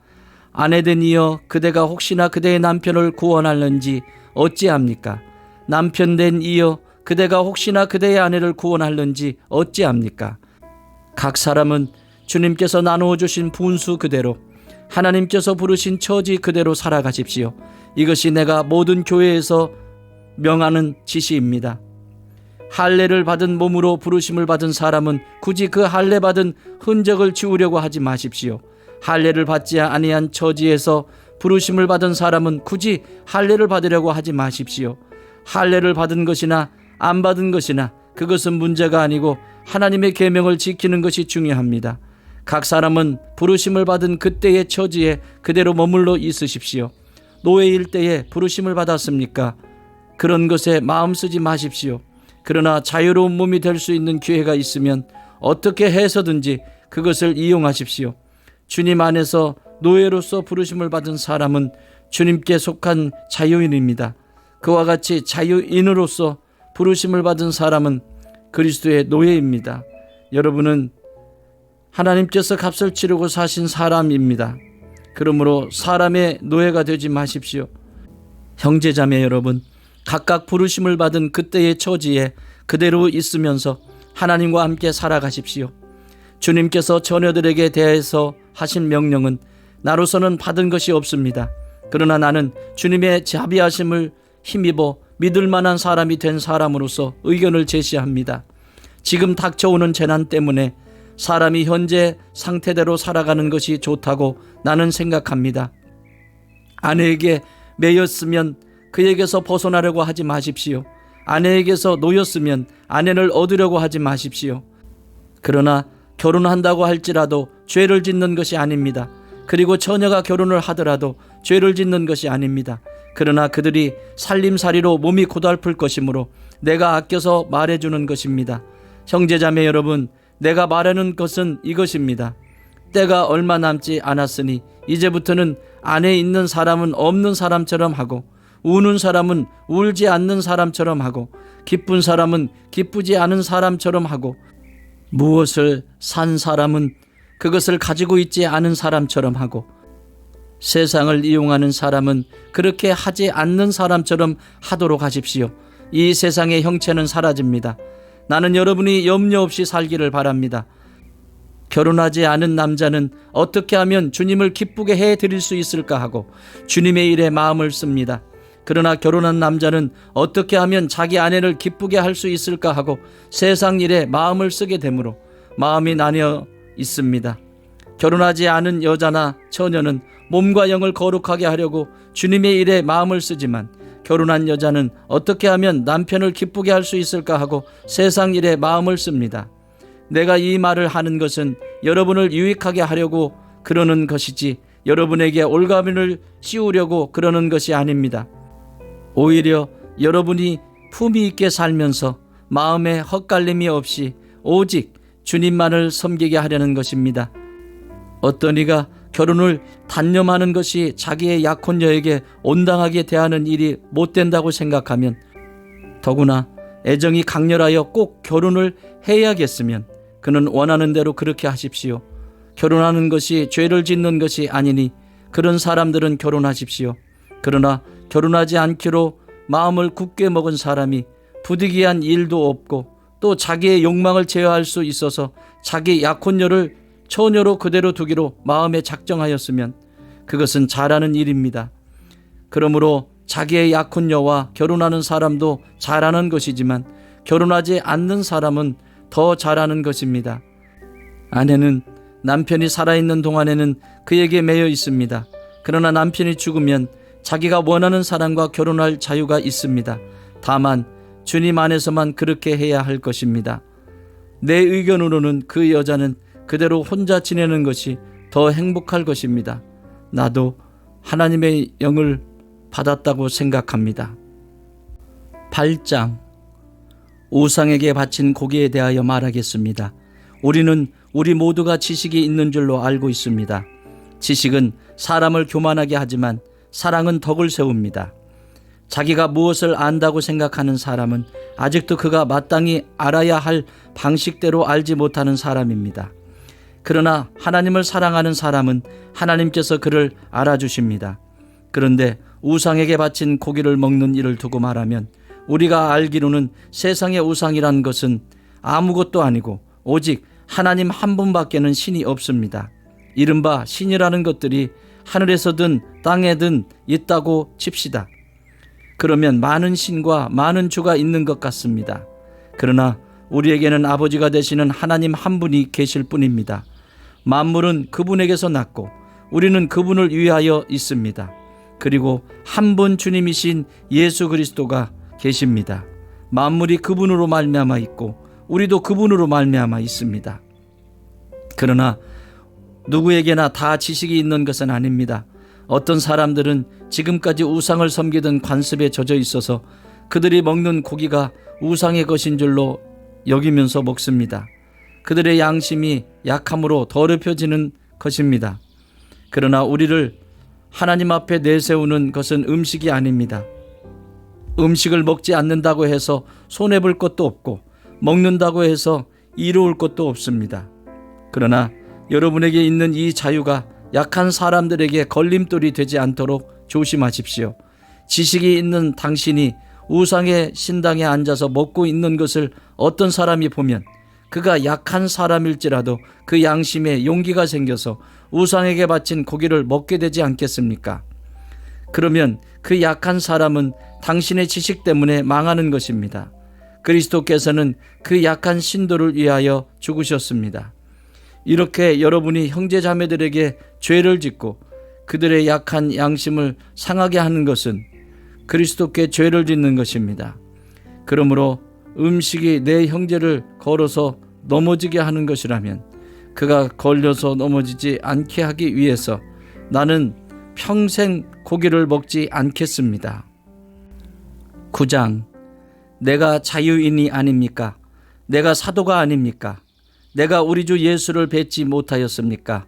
아내된 이여 그대가 혹시나 그대의 남편을 구원할는지 어찌합니까? 남편된 이여 그대가 혹시나 그대의 아내를 구원할는지 어찌합니까? 각 사람은 주님께서 나누어 주신 분수 그대로 하나님께서 부르신 처지 그대로 살아가십시오. 이것이 내가 모든 교회에서 명하는 지시입니다. 할례를 받은 몸으로 부르심을 받은 사람은 굳이 그 할례 받은 흔적을 지우려고 하지 마십시오. 할례를 받지 아니한 처지에서 부르심을 받은 사람은 굳이 할례를 받으려고 하지 마십시오. 할례를 받은 것이나 안 받은 것이나 그것은 문제가 아니고 하나님의 계명을 지키는 것이 중요합니다. 각 사람은 부르심을 받은 그때의 처지에 그대로 머물러 있으십시오. 노예일 때에 부르심을 받았습니까? 그런 것에 마음 쓰지 마십시오. 그러나 자유로운 몸이 될 수 있는 기회가 있으면 어떻게 해서든지 그것을 이용하십시오. 주님 안에서 노예로서 부르심을 받은 사람은 주님께 속한 자유인입니다. 그와 같이 자유인으로서 부르심을 받은 사람은 그리스도의 노예입니다. 여러분은 하나님께서 값을 치르고 사신 사람입니다. 그러므로 사람의 노예가 되지 마십시오. 형제자매 여러분, 각각 부르심을 받은 그때의 처지에 그대로 있으면서 하나님과 함께 살아가십시오. 주님께서 자녀들에게 대해서 하신 명령은 나로서는 받은 것이 없습니다. 그러나 나는 주님의 자비하심을 힘입어 믿을 만한 사람이 된 사람으로서 의견을 제시합니다. 지금 닥쳐오는 재난 때문에 사람이 현재 상태대로 살아가는 것이 좋다고 나는 생각합니다. 아내에게 매였으면 그에게서 벗어나려고 하지 마십시오. 아내에게서 놓였으면 아내를 얻으려고 하지 마십시오. 그러나 결혼한다고 할지라도 죄를 짓는 것이 아닙니다. 그리고 처녀가 결혼을 하더라도 죄를 짓는 것이 아닙니다. 그러나 그들이 살림살이로 몸이 고달플 것이므로 내가 아껴서 말해주는 것입니다. 형제자매 여러분, 내가 말하는 것은 이것입니다. 때가 얼마 남지 않았으니 이제부터는 안에 있는 사람은 없는 사람처럼 하고 우는 사람은 울지 않는 사람처럼 하고 기쁜 사람은 기쁘지 않은 사람처럼 하고 무엇을 산 사람은 그것을 가지고 있지 않은 사람처럼 하고 세상을 이용하는 사람은 그렇게 하지 않는 사람처럼 하도록 하십시오. 이 세상의 형체는 사라집니다. 나는 여러분이 염려 없이 살기를 바랍니다. 결혼하지 않은 남자는 어떻게 하면 주님을 기쁘게 해드릴 수 있을까 하고 주님의 일에 마음을 씁니다. 그러나 결혼한 남자는 어떻게 하면 자기 아내를 기쁘게 할 수 있을까 하고 세상 일에 마음을 쓰게 되므로 마음이 나뉘어 있습니다. 결혼하지 않은 여자나 처녀는 몸과 영을 거룩하게 하려고 주님의 일에 마음을 쓰지만 결혼한 여자는 어떻게 하면 남편을 기쁘게 할 수 있을까 하고 세상 일에 마음을 씁니다. 내가 이 말을 하는 것은 여러분을 유익하게 하려고 그러는 것이지 여러분에게 올가면을 씌우려고 그러는 것이 아닙니다. 오히려 여러분이 품위 있게 살면서 마음에 헛갈림이 없이 오직 주님만을 섬기게 하려는 것입니다. 어떤 이가 결혼을 단념하는 것이 자기의 약혼녀에게 온당하게 대하는 일이 못된다고 생각하면 더구나 애정이 강렬하여 꼭 결혼을 해야겠으면 그는 원하는 대로 그렇게 하십시오. 결혼하는 것이 죄를 짓는 것이 아니니 그런 사람들은 결혼하십시오. 그러나 결혼하지 않기로 마음을 굳게 먹은 사람이 부득이한 일도 없고 또 자기의 욕망을 제어할 수 있어서 자기 약혼녀를 처녀로 그대로 두기로 마음에 작정하였으면 그것은 잘하는 일입니다. 그러므로 자기의 약혼녀와 결혼하는 사람도 잘하는 것이지만 결혼하지 않는 사람은 더 잘하는 것입니다. 아내는 남편이 살아있는 동안에는 그에게 매여 있습니다. 그러나 남편이 죽으면 자기가 원하는 사람과 결혼할 자유가 있습니다. 다만 주님 안에서만 그렇게 해야 할 것입니다. 내 의견으로는 그 여자는 그대로 혼자 지내는 것이 더 행복할 것입니다. 나도 하나님의 영을 받았다고 생각합니다. 8장 우상에게 바친 고기에 대하여 말하겠습니다. 우리는 우리 모두가 지식이 있는 줄로 알고 있습니다. 지식은 사람을 교만하게 하지만 사랑은 덕을 세웁니다. 자기가 무엇을 안다고 생각하는 사람은 아직도 그가 마땅히 알아야 할 방식대로 알지 못하는 사람입니다. 그러나 하나님을 사랑하는 사람은 하나님께서 그를 알아주십니다. 그런데 우상에게 바친 고기를 먹는 일을 두고 말하면 우리가 알기로는 세상의 우상이란 것은 아무것도 아니고 오직 하나님 한 분밖에는 신이 없습니다. 이른바 신이라는 것들이 하늘에서든 땅에든 있다고 칩시다. 그러면 많은 신과 많은 주가 있는 것 같습니다. 그러나 우리에게는 아버지가 되시는 하나님 한 분이 계실 뿐입니다. 만물은 그분에게서 났고 우리는 그분을 위하여 있습니다. 그리고 한 분 주님이신 예수 그리스도가 계십니다. 만물이 그분으로 말미암아 있고 우리도 그분으로 말미암아 있습니다. 그러나 누구에게나 다 지식이 있는 것은 아닙니다. 어떤 사람들은 지금까지 우상을 섬기던 관습에 젖어 있어서 그들이 먹는 고기가 우상의 것인 줄로 여기면서 먹습니다. 그들의 양심이 약함으로 더럽혀지는 것입니다. 그러나 우리를 하나님 앞에 내세우는 것은 음식이 아닙니다. 음식을 먹지 않는다고 해서 손해볼 것도 없고 먹는다고 해서 이로울 것도 없습니다. 그러나 여러분에게 있는 이 자유가 약한 사람들에게 걸림돌이 되지 않도록 조심하십시오. 지식이 있는 당신이 우상의 신당에 앉아서 먹고 있는 것을 어떤 사람이 보면 그가 약한 사람일지라도 그 양심에 용기가 생겨서 우상에게 바친 고기를 먹게 되지 않겠습니까? 그러면 그 약한 사람은 당신의 지식 때문에 망하는 것입니다. 그리스도께서는 그 약한 신도를 위하여 죽으셨습니다. 이렇게 여러분이 형제자매들에게 죄를 짓고 그들의 약한 양심을 상하게 하는 것은 그리스도께 죄를 짓는 것입니다. 그러므로 음식이 내 형제를 걸어서 넘어지게 하는 것이라면 그가 걸려서 넘어지지 않게 하기 위해서 나는 평생 고기를 먹지 않겠습니다. 9장 내가 자유인이 아닙니까? 내가 사도가 아닙니까? 내가 우리 주 예수를 뵙지 못하였습니까?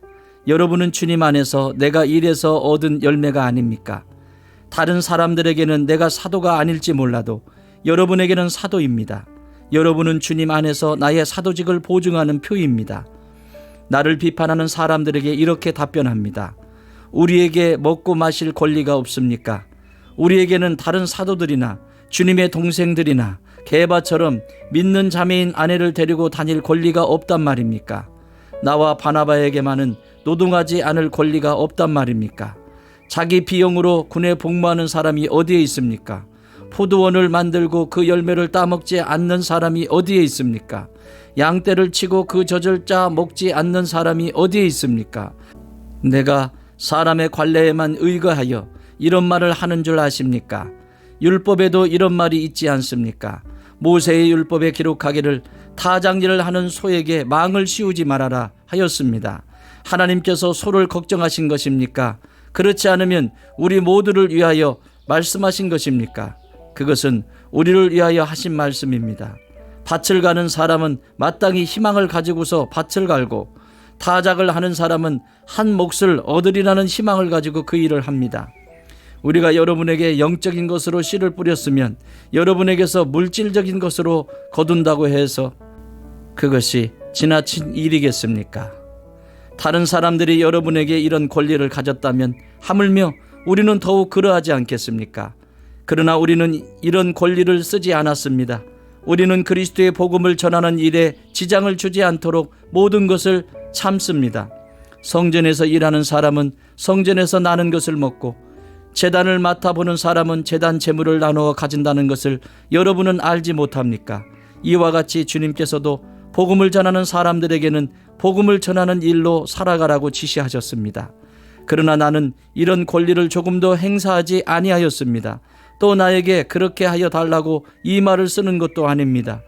여러분은 주님 안에서 내가 일해서 얻은 열매가 아닙니까? 다른 사람들에게는 내가 사도가 아닐지 몰라도 여러분에게는 사도입니다. 여러분은 주님 안에서 나의 사도직을 보증하는 표입니다. 나를 비판하는 사람들에게 이렇게 답변합니다. 우리에게 먹고 마실 권리가 없습니까? 우리에게는 다른 사도들이나 주님의 동생들이나 게바처럼 믿는 자매인 아내를 데리고 다닐 권리가 없단 말입니까? 나와 바나바에게만은 노동하지 않을 권리가 없단 말입니까? 자기 비용으로 군에 복무하는 사람이 어디에 있습니까? 포도원을 만들고 그 열매를 따먹지 않는 사람이 어디에 있습니까? 양떼를 치고 그 젖을 짜 먹지 않는 사람이 어디에 있습니까? 내가 사람의 관례에만 의거하여 이런 말을 하는 줄 아십니까? 율법에도 이런 말이 있지 않습니까? 모세의 율법에 기록하기를 타작일을 하는 소에게 망을 씌우지 말아라 하였습니다. 하나님께서 소를 걱정하신 것입니까? 그렇지 않으면 우리 모두를 위하여 말씀하신 것입니까? 그것은 우리를 위하여 하신 말씀입니다. 밭을 가는 사람은 마땅히 희망을 가지고서 밭을 갈고 타작을 하는 사람은 한 몫을 얻으리라는 희망을 가지고 그 일을 합니다. 우리가 여러분에게 영적인 것으로 씨를 뿌렸으면 여러분에게서 물질적인 것으로 거둔다고 해서 그것이 지나친 일이겠습니까? 다른 사람들이 여러분에게 이런 권리를 가졌다면 하물며 우리는 더욱 그러하지 않겠습니까? 그러나 우리는 이런 권리를 쓰지 않았습니다. 우리는 그리스도의 복음을 전하는 일에 지장을 주지 않도록 모든 것을 참습니다. 성전에서 일하는 사람은 성전에서 나는 것을 먹고 제단을 맡아보는 사람은 제단 제물을 나누어 가진다는 것을 여러분은 알지 못합니까? 이와 같이 주님께서도 복음을 전하는 사람들에게는 복음을 전하는 일로 살아가라고 지시하셨습니다. 그러나 나는 이런 권리를 조금도 행사하지 아니하였습니다. 또 나에게 그렇게 하여 달라고 이 말을 쓰는 것도 아닙니다.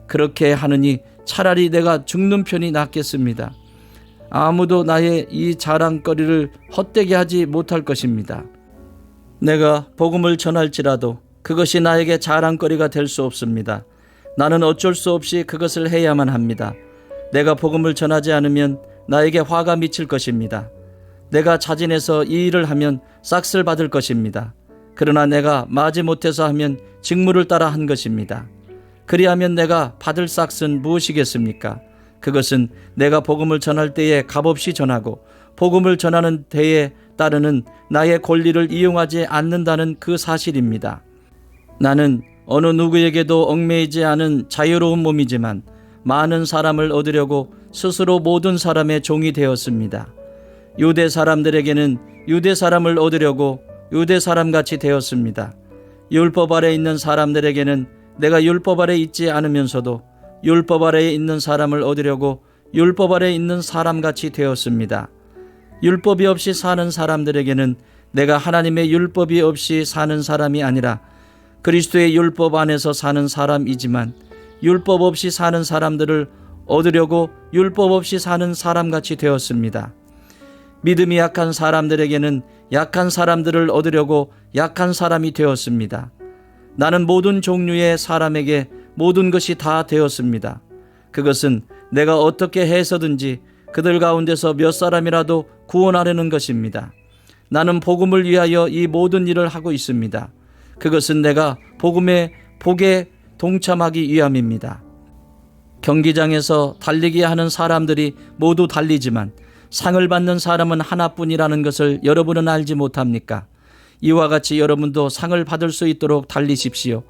그렇게 하느니 차라리 내가 죽는 편이 낫겠습니다. 아무도 나의 이 자랑거리를 헛되게 하지 못할 것입니다. 내가 복음을 전할지라도 그것이 나에게 자랑거리가 될 수 없습니다. 나는 어쩔 수 없이 그것을 해야만 합니다. 내가 복음을 전하지 않으면 나에게 화가 미칠 것입니다. 내가 자진해서 이 일을 하면 싹쓸 받을 것입니다. 그러나 내가 마지못해서 하면 직무를 따라 한 것입니다. 그리하면 내가 받을 싹은 무엇이겠습니까? 그것은 내가 복음을 전할 때에 값없이 전하고 복음을 전하는 데에 따르는 나의 권리를 이용하지 않는다는 그 사실입니다. 나는 어느 누구에게도 얽매이지 않은 자유로운 몸이지만 많은 사람을 얻으려고 스스로 모든 사람의 종이 되었습니다. 유대 사람들에게는 유대 사람을 얻으려고 유대 사람같이 되었습니다. 율법 아래에 있는 사람들에게는 내가 율법 아래에 있지 않으면서도 율법 아래에 있는 사람을 얻으려고 율법 아래에 있는 사람같이 되었습니다. 율법이 없이 사는 사람들에게는 내가 하나님의 율법이 없이 사는 사람이 아니라 그리스도의 율법 안에서 사는 사람이지만 율법 없이 사는 사람들을 얻으려고 율법 없이 사는 사람같이 되었습니다. 믿음이 약한 사람들에게는 약한 사람들을 얻으려고 약한 사람이 되었습니다. 나는 모든 종류의 사람에게 모든 것이 다 되었습니다. 그것은 내가 어떻게 해서든지 그들 가운데서 몇 사람이라도 구원하려는 것입니다. 나는 복음을 위하여 이 모든 일을 하고 있습니다. 그것은 내가 복음의 복에 동참하기 위함입니다. 경기장에서 달리기 하는 사람들이 모두 달리지만 상을 받는 사람은 하나뿐이라는 것을 여러분은 알지 못합니까? 이와 같이 여러분도 상을 받을 수 있도록 달리십시오.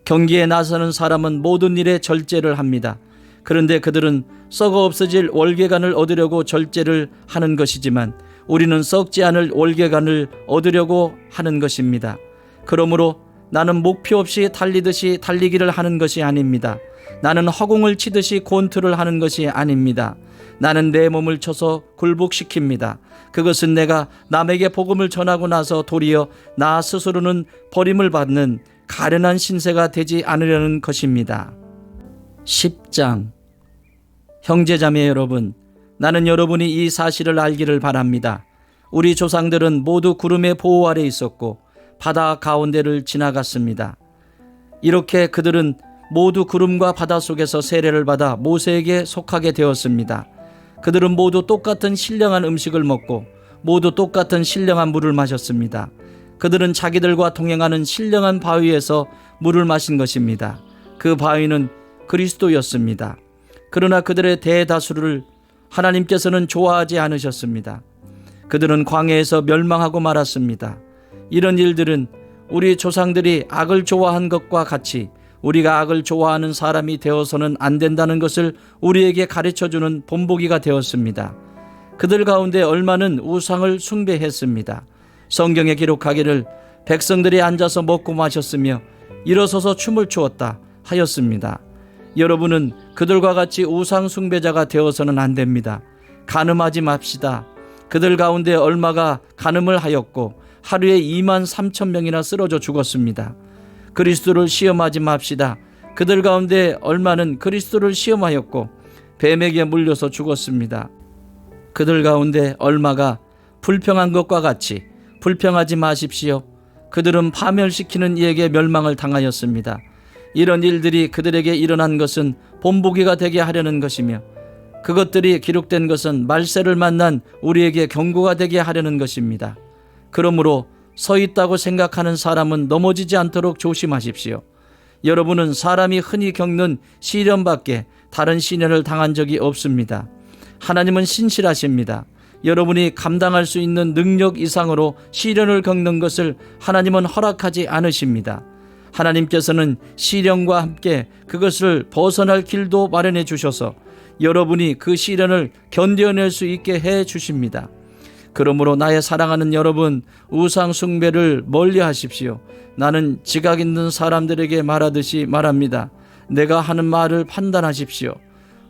경기에 나서는 사람은 모든 일에 절제를 합니다. 그런데 그들은 썩어 없어질 월계관을 얻으려고 절제를 하는 것이지만 우리는 썩지 않을 월계관을 얻으려고 하는 것입니다. 그러므로 나는 목표 없이 달리듯이 달리기를 하는 것이 아닙니다. 나는 허공을 치듯이 권투를 하는 것이 아닙니다. 나는 내 몸을 쳐서 굴복시킵니다. 그것은 내가 남에게 복음을 전하고 나서 도리어 나 스스로는 버림을 받는 가련한 신세가 되지 않으려는 것입니다. 10장. 형제자매 여러분, 나는 여러분이 이 사실을 알기를 바랍니다. 우리 조상들은 모두 구름의 보호 아래 있었고 바다 가운데를 지나갔습니다. 이렇게 그들은 모두 구름과 바다 속에서 세례를 받아 모세에게 속하게 되었습니다. 그들은 모두 똑같은 신령한 음식을 먹고 모두 똑같은 신령한 물을 마셨습니다. 그들은 자기들과 동행하는 신령한 바위에서 물을 마신 것입니다. 그 바위는 그리스도였습니다. 그러나 그들의 대다수를 하나님께서는 좋아하지 않으셨습니다. 그들은 광야에서 멸망하고 말았습니다. 이런 일들은 우리 조상들이 악을 좋아한 것과 같이 우리가 악을 좋아하는 사람이 되어서는 안 된다는 것을 우리에게 가르쳐주는 본보기가 되었습니다. 그들 가운데 얼마는 우상을 숭배했습니다. 성경에 기록하기를 백성들이 앉아서 먹고 마셨으며 일어서서 춤을 추었다 하였습니다. 여러분은 그들과 같이 우상 숭배자가 되어서는 안 됩니다. 간음하지 맙시다. 그들 가운데 얼마가 간음을 하였고 하루에 2만 3천 명이나 쓰러져 죽었습니다. 그리스도를 시험하지 맙시다. 그들 가운데 얼마는 그리스도를 시험하였고 뱀에게 물려서 죽었습니다. 그들 가운데 얼마가 불평한 것과 같이 불평하지 마십시오. 그들은 파멸시키는 이에게 멸망을 당하였습니다. 이런 일들이 그들에게 일어난 것은 본보기가 되게 하려는 것이며 그것들이 기록된 것은 말세를 만난 우리에게 경고가 되게 하려는 것입니다. 그러므로 서 있다고 생각하는 사람은 넘어지지 않도록 조심하십시오. 여러분은 사람이 흔히 겪는 시련밖에 다른 시련을 당한 적이 없습니다. 하나님은 신실하십니다. 여러분이 감당할 수 있는 능력 이상으로 시련을 겪는 것을 하나님은 허락하지 않으십니다. 하나님께서는 시련과 함께 그것을 벗어날 길도 마련해 주셔서 여러분이 그 시련을 견뎌낼 수 있게 해 주십니다. 그러므로 나의 사랑하는 여러분, 우상 숭배를 멀리 하십시오. 나는 지각 있는 사람들에게 말하듯이 말합니다. 내가 하는 말을 판단하십시오.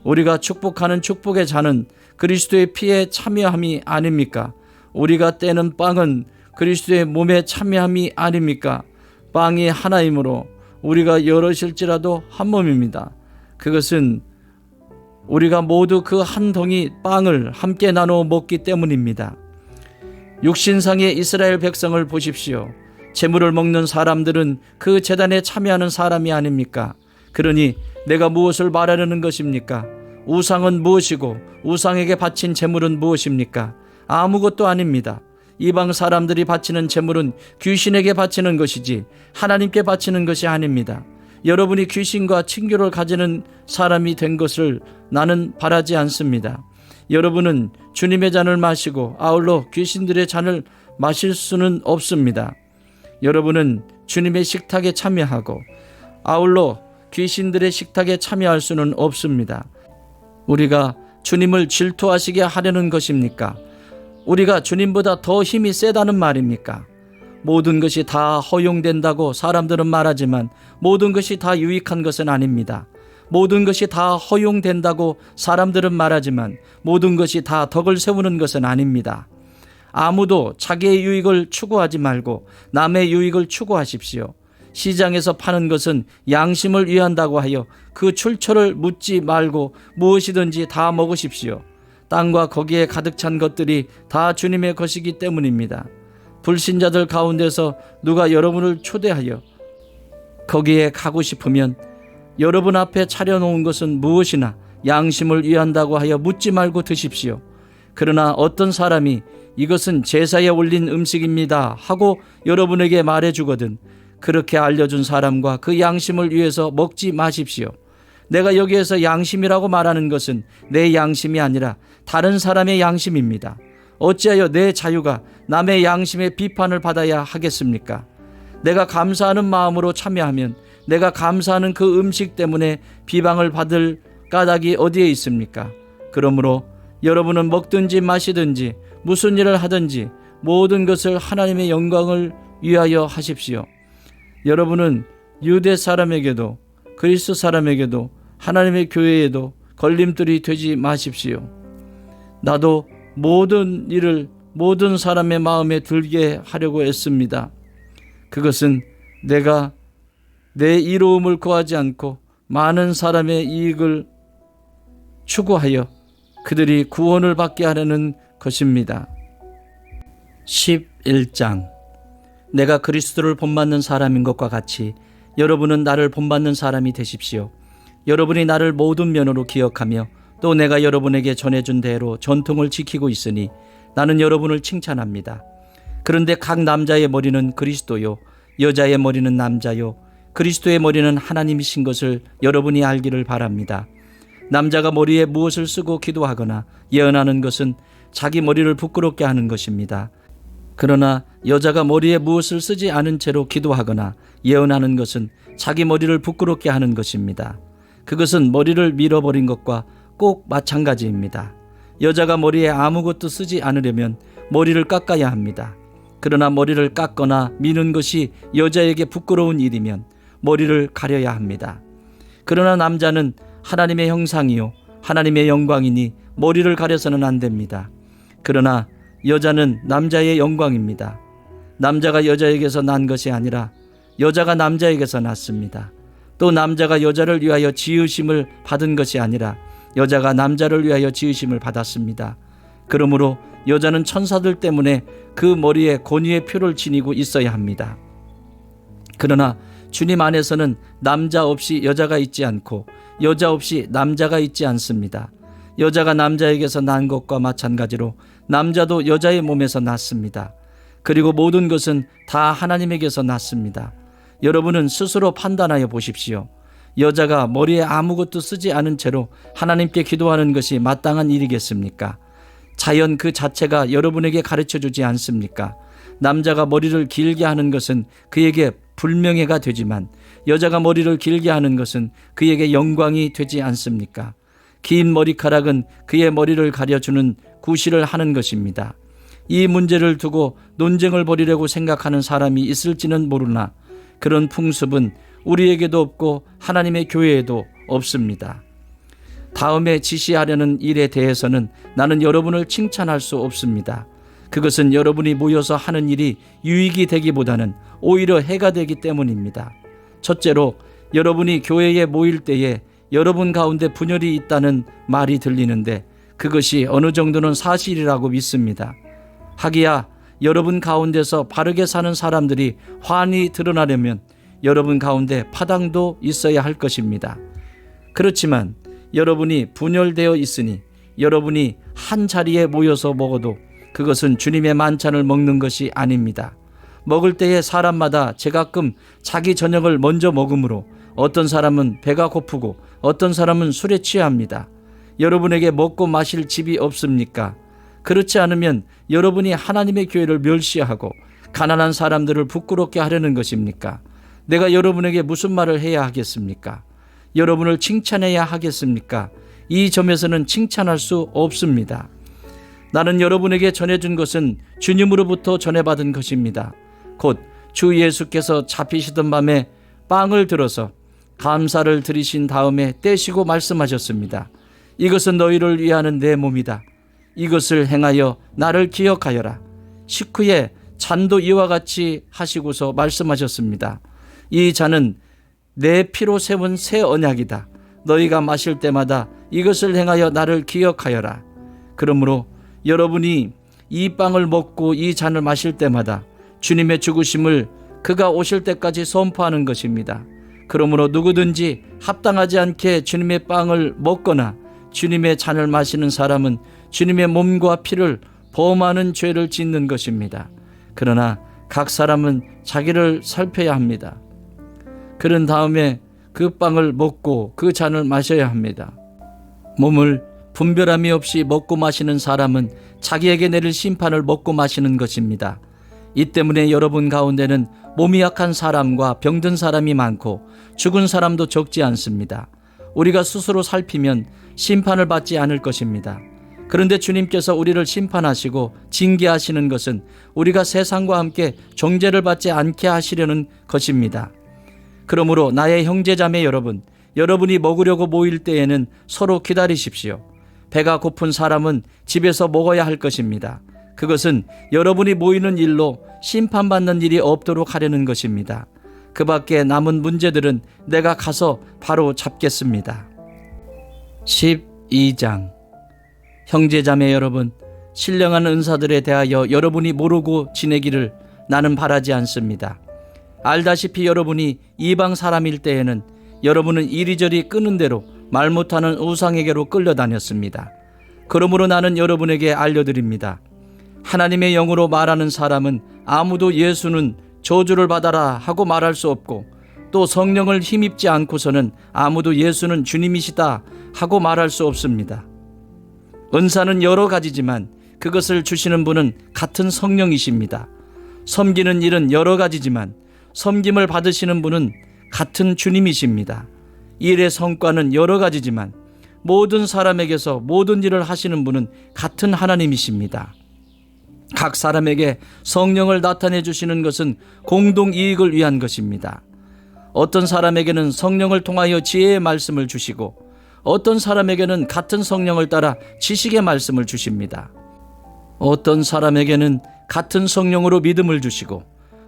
우리가 축복하는 축복의 잔은 그리스도의 피에 참여함이 아닙니까? 우리가 떼는 빵은 그리스도의 몸에 참여함이 아닙니까? 빵이 하나이므로 우리가 여럿일지라도 한 몸입니다. 그것은 우리가 모두 그 한 덩이 빵을 함께 나누어 먹기 때문입니다. 육신상의 이스라엘 백성을 보십시오. 제물을 먹는 사람들은 그 제단에 참여하는 사람이 아닙니까? 그러니 내가 무엇을 말하려는 것입니까? 우상은 무엇이고 우상에게 바친 제물은 무엇입니까? 아무것도 아닙니다. 이방 사람들이 바치는 제물은 귀신에게 바치는 것이지 하나님께 바치는 것이 아닙니다. 여러분이 귀신과 친교를 가지는 사람이 된 것을 나는 바라지 않습니다. 여러분은 주님의 잔을 마시고 아울러 귀신들의 잔을 마실 수는 없습니다. 여러분은 주님의 식탁에 참여하고 아울러 귀신들의 식탁에 참여할 수는 없습니다. 우리가 주님을 질투하시게 하려는 것입니까? 우리가 주님보다 더 힘이 세다는 말입니까? 모든 것이 다 허용된다고 사람들은 말하지만 모든 것이 다 유익한 것은 아닙니다. 모든 것이 다 허용된다고 사람들은 말하지만 모든 것이 다 덕을 세우는 것은 아닙니다. 아무도 자기의 유익을 추구하지 말고 남의 유익을 추구하십시오. 시장에서 파는 것은 양심을 위한다고 하여 그 출처를 묻지 말고 무엇이든지 다 먹으십시오. 땅과 거기에 가득 찬 것들이 다 주님의 것이기 때문입니다. 불신자들 가운데서 누가 여러분을 초대하여 거기에 가고 싶으면 여러분 앞에 차려놓은 것은 무엇이나 양심을 위한다고 하여 묻지 말고 드십시오. 그러나 어떤 사람이 이것은 제사에 올린 음식입니다 하고 여러분에게 말해주거든 그렇게 알려준 사람과 그 양심을 위해서 먹지 마십시오. 내가 여기에서 양심이라고 말하는 것은 내 양심이 아니라 다른 사람의 양심입니다. 어찌하여 내 자유가 남의 양심의 비판을 받아야 하겠습니까? 내가 감사하는 마음으로 참여하면 내가 감사하는 그 음식 때문에 비방을 받을 까닭이 어디에 있습니까? 그러므로 여러분은 먹든지 마시든지 무슨 일을 하든지 모든 것을 하나님의 영광을 위하여 하십시오. 여러분은 유대 사람에게도 그리스 사람에게도 하나님의 교회에도 걸림돌이 되지 마십시오. 나도 모든 일을 모든 사람의 마음에 들게 하려고 애씁니다. 그것은 내가 내 이로움을 구하지 않고 많은 사람의 이익을 추구하여 그들이 구원을 받게 하려는 것입니다. 11장 내가 그리스도를 본받는 사람인 것과 같이 여러분은 나를 본받는 사람이 되십시오. 여러분이 나를 모든 면으로 기억하며 또 내가 여러분에게 전해준 대로 전통을 지키고 있으니 나는 여러분을 칭찬합니다. 그런데 각 남자의 머리는 그리스도요 여자의 머리는 남자요 그리스도의 머리는 하나님이신 것을 여러분이 알기를 바랍니다. 남자가 머리에 무엇을 쓰고 기도하거나 예언하는 것은 자기 머리를 부끄럽게 하는 것입니다. 그러나 여자가 머리에 무엇을 쓰지 않은 채로 기도하거나 예언하는 것은 자기 머리를 부끄럽게 하는 것입니다. 그것은 머리를 밀어버린 것과 꼭 마찬가지입니다. 여자가 머리에 아무것도 쓰지 않으려면 머리를 깎아야 합니다. 그러나 머리를 깎거나 미는 것이 여자에게 부끄러운 일이면 머리를 가려야 합니다. 그러나 남자는 하나님의 형상이요 하나님의 영광이니 머리를 가려서는 안 됩니다. 그러나 여자는 남자의 영광입니다. 남자가 여자에게서 난 것이 아니라 여자가 남자에게서 났습니다. 또 남자가 여자를 위하여 지으심을 받은 것이 아니라 여자가 남자를 위하여 지으심을 받았습니다. 그러므로 여자는 천사들 때문에 그 머리에 권위의 표를 지니고 있어야 합니다. 그러나 주님 안에서는 남자 없이 여자가 있지 않고 여자 없이 남자가 있지 않습니다. 여자가 남자에게서 난 것과 마찬가지로 남자도 여자의 몸에서 났습니다. 그리고 모든 것은 다 하나님에게서 났습니다. 여러분은 스스로 판단하여 보십시오. 여자가 머리에 아무것도 쓰지 않은 채로 하나님께 기도하는 것이 마땅한 일이겠습니까? 자연 그 자체가 여러분에게 가르쳐주지 않습니까? 남자가 머리를 길게 하는 것은 그에게 불명예가 되지만 여자가 머리를 길게 하는 것은 그에게 영광이 되지 않습니까? 긴 머리카락은 그의 머리를 가려주는 구실을 하는 것입니다. 이 문제를 두고 논쟁을 벌이려고 생각하는 사람이 있을지는 모르나 그런 풍습은 우리에게도 없고 하나님의 교회에도 없습니다. 다음에 지시하려는 일에 대해서는 나는 여러분을 칭찬할 수 없습니다. 그것은 여러분이 모여서 하는 일이 유익이 되기보다는 오히려 해가 되기 때문입니다. 첫째로, 여러분이 교회에 모일 때에 여러분 가운데 분열이 있다는 말이 들리는데 그것이 어느 정도는 사실이라고 믿습니다. 하기야 여러분 가운데서 바르게 사는 사람들이 환히 드러나려면 여러분 가운데 파당도 있어야 할 것입니다. 그렇지만 여러분이 분열되어 있으니 여러분이 한 자리에 모여서 먹어도 그것은 주님의 만찬을 먹는 것이 아닙니다. 먹을 때에 사람마다 제가끔 자기 저녁을 먼저 먹으므로 어떤 사람은 배가 고프고 어떤 사람은 술에 취합니다. 여러분에게 먹고 마실 집이 없습니까? 그렇지 않으면 여러분이 하나님의 교회를 멸시하고 가난한 사람들을 부끄럽게 하려는 것입니까? 내가 여러분에게 무슨 말을 해야 하겠습니까? 여러분을 칭찬해야 하겠습니까? 이 점에서는 칭찬할 수 없습니다. 나는 여러분에게 전해준 것은 주님으로부터 전해받은 것입니다. 곧 주 예수께서 잡히시던 밤에 빵을 들어서 감사를 드리신 다음에 떼시고 말씀하셨습니다. 이것은 너희를 위하는 내 몸이다. 이것을 행하여 나를 기억하여라. 식후에 잔도 이와 같이 하시고서 말씀하셨습니다. 이 잔은 내 피로 세운 새 언약이다. 너희가 마실 때마다 이것을 행하여 나를 기억하여라. 그러므로 여러분이 이 빵을 먹고 이 잔을 마실 때마다 주님의 죽으심을 그가 오실 때까지 선포하는 것입니다. 그러므로 누구든지 합당하지 않게 주님의 빵을 먹거나 주님의 잔을 마시는 사람은 주님의 몸과 피를 범하는 죄를 짓는 것입니다. 그러나 각 사람은 자기를 살펴야 합니다. 그런 다음에 그 빵을 먹고 그 잔을 마셔야 합니다. 몸을 분별함이 없이 먹고 마시는 사람은 자기에게 내릴 심판을 먹고 마시는 것입니다. 이 때문에 여러분 가운데는 몸이 약한 사람과 병든 사람이 많고 죽은 사람도 적지 않습니다. 우리가 스스로 살피면 심판을 받지 않을 것입니다. 그런데 주님께서 우리를 심판하시고 징계하시는 것은 우리가 세상과 함께 정죄를 받지 않게 하시려는 것입니다. 그러므로 나의 형제자매 여러분, 여러분이 먹으려고 모일 때에는 서로 기다리십시오. 배가 고픈 사람은 집에서 먹어야 할 것입니다. 그것은 여러분이 모이는 일로 심판받는 일이 없도록 하려는 것입니다. 그 밖에 남은 문제들은 내가 가서 바로 잡겠습니다. 12장. 형제자매 여러분, 신령한 은사들에 대하여 여러분이 모르고 지내기를 나는 바라지 않습니다. 알다시피 여러분이 이방 사람일 때에는 여러분은 이리저리 끄는 대로 말 못하는 우상에게로 끌려다녔습니다. 그러므로 나는 여러분에게 알려드립니다. 하나님의 영으로 말하는 사람은 아무도 예수는 저주를 받아라 하고 말할 수 없고 또 성령을 힘입지 않고서는 아무도 예수는 주님이시다 하고 말할 수 없습니다. 은사는 여러 가지지만 그것을 주시는 분은 같은 성령이십니다. 섬기는 일은 여러 가지지만 섬김을 받으시는 분은 같은 주님이십니다. 일의 성과는 여러 가지지만 모든 사람에게서 모든 일을 하시는 분은 같은 하나님이십니다. 각 사람에게 성령을 나타내 주시는 것은 공동 이익을 위한 것입니다. 어떤 사람에게는 성령을 통하여 지혜의 말씀을 주시고 어떤 사람에게는 같은 성령을 따라 지식의 말씀을 주십니다. 어떤 사람에게는 같은 성령으로 믿음을 주시고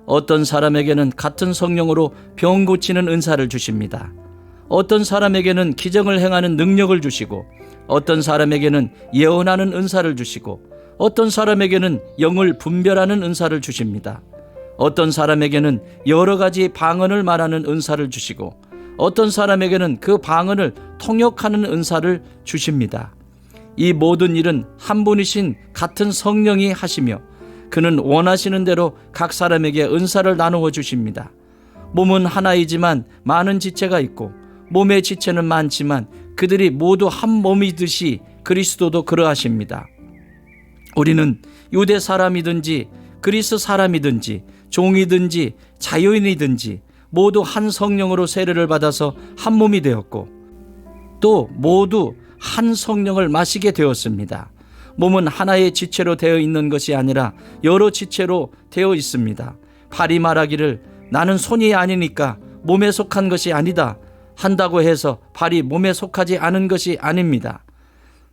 어떤 사람에게는 같은 성령으로 병 고치는 은사를 주십니다. 어떤 사람에게는 기적을 행하는 능력을 주시고 어떤 사람에게는 예언하는 은사를 주시고 어떤 사람에게는 영을 분별하는 은사를 주십니다. 어떤 사람에게는 여러 가지 방언을 말하는 은사를 주시고 어떤 사람에게는 그 방언을 통역하는 은사를 주십니다. 이 모든 일은 한 분이신 같은 성령이 하시며 그는 원하시는 대로 각 사람에게 은사를 나누어 주십니다. 몸은 하나이지만 많은 지체가 있고 몸의 지체는 많지만 그들이 모두 한 몸이듯이 그리스도도 그러하십니다. 우리는 유대 사람이든지 그리스 사람이든지 종이든지 자유인이든지 모두 한 성령으로 세례를 받아서 한 몸이 되었고 또 모두 한 성령을 마시게 되었습니다. 몸은 하나의 지체로 되어 있는 것이 아니라 여러 지체로 되어 있습니다. 발이 말하기를 나는 손이 아니니까 몸에 속한 것이 아니다 한다고 해서 발이 몸에 속하지 않은 것이 아닙니다.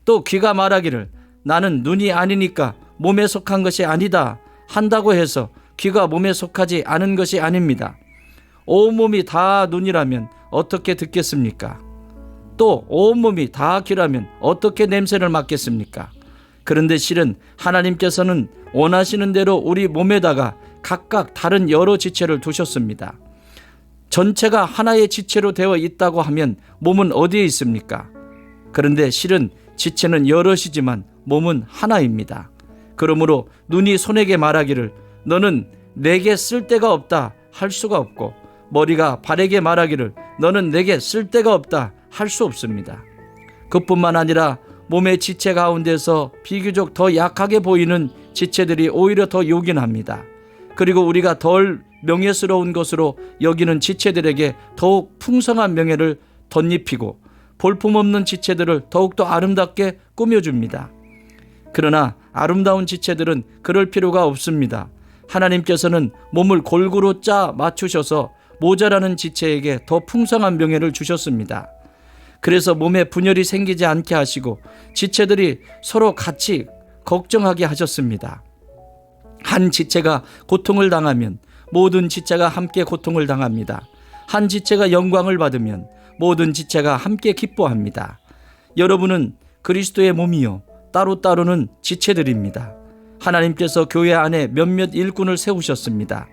또 귀가 말하기를 나는 눈이 아니니까 몸에 속한 것이 아니다 한다고 해서 귀가 몸에 속하지 않은 것이 아닙니다. 온몸이 다 눈이라면 어떻게 듣겠습니까? 또 온몸이 다 귀라면 어떻게 냄새를 맡겠습니까? 그런데 실은 하나님께서는 원하시는 대로 우리 몸에다가 각각 다른 여러 지체를 두셨습니다. 전체가 하나의 지체로 되어 있다고 하면 몸은 어디에 있습니까? 그런데 실은 지체는 여럿이지만 몸은 하나입니다. 그러므로 눈이 손에게 말하기를 너는 내게 쓸데가 없다 할 수가 없고, 머리가 발에게 말하기를 너는 내게 쓸데가 없다 할 수 없습니다. 그뿐만 아니라 몸의 지체 가운데서 비교적 더 약하게 보이는 지체들이 오히려 더 요긴합니다. 그리고 우리가 덜 명예스러운 것으로 여기는 지체들에게 더욱 풍성한 명예를 덧입히고 볼품없는 지체들을 더욱더 아름답게 꾸며줍니다. 그러나 아름다운 지체들은 그럴 필요가 없습니다. 하나님께서는 몸을 골고루 짜 맞추셔서 모자라는 지체에게 더 풍성한 명예를 주셨습니다. 그래서 몸에 분열이 생기지 않게 하시고 지체들이 서로 같이 걱정하게 하셨습니다. 한 지체가 고통을 당하면 모든 지체가 함께 고통을 당합니다. 한 지체가 영광을 받으면 모든 지체가 함께 기뻐합니다. 여러분은 그리스도의 몸이요 따로따로는 지체들입니다. 하나님께서 교회 안에 몇몇 일꾼을 세우셨습니다.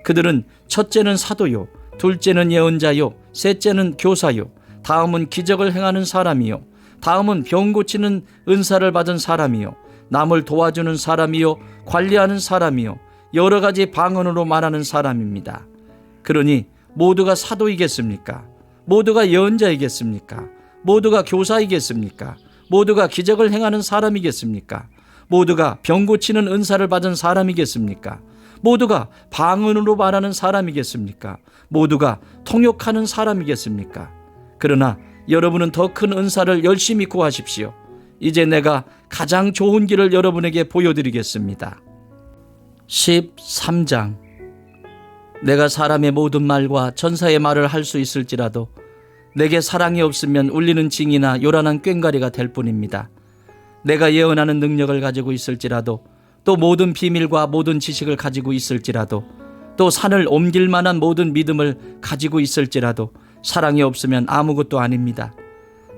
그들은 첫째는 사도요, 둘째는 예언자요, 셋째는 교사요, 다음은 기적을 행하는 사람이요, 다음은 병 고치는 은사를 받은 사람이요, 남을 도와주는 사람이요, 관리하는 사람이요, 여러 가지 방언으로 말하는 사람입니다. 그러니 모두가 사도이겠습니까? 모두가 예언자이겠습니까? 모두가 교사이겠습니까? 모두가 기적을 행하는 사람이겠습니까? 모두가 병 고치는 은사를 받은 사람이겠습니까? 모두가 방언으로 말하는 사람이겠습니까? 모두가 통역하는 사람이겠습니까? 그러나 여러분은 더 큰 은사를 열심히 구하십시오. 이제 내가 가장 좋은 길을 여러분에게 보여드리겠습니다. 13장. 내가 사람의 모든 말과 천사의 말을 할 수 있을지라도 내게 사랑이 없으면 울리는 징이나 요란한 꽹과리가 될 뿐입니다. 내가 예언하는 능력을 가지고 있을지라도, 또 모든 비밀과 모든 지식을 가지고 있을지라도, 또 산을 옮길 만한 모든 믿음을 가지고 있을지라도 사랑이 없으면 아무것도 아닙니다.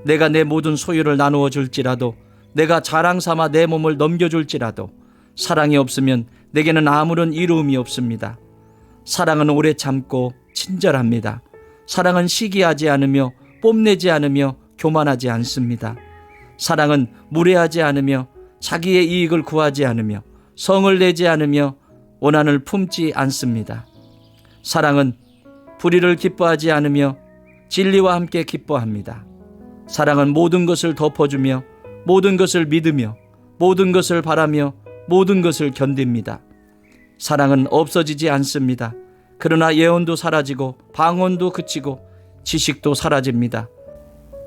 내가 내 모든 소유를 나누어 줄지라도, 내가 자랑 삼아 내 몸을 넘겨줄지라도 사랑이 없으면 내게는 아무런 이로움이 없습니다. 사랑은 오래 참고 친절합니다. 사랑은 시기하지 않으며 뽐내지 않으며 교만하지 않습니다. 사랑은 무례하지 않으며 자기의 이익을 구하지 않으며 성을 내지 않으며 원한을 품지 않습니다. 사랑은 불의를 기뻐하지 않으며 진리와 함께 기뻐합니다. 사랑은 모든 것을 덮어주며 모든 것을 믿으며 모든 것을 바라며 모든 것을 견딥니다. 사랑은 없어지지 않습니다. 그러나 예언도 사라지고 방언도 그치고 지식도 사라집니다.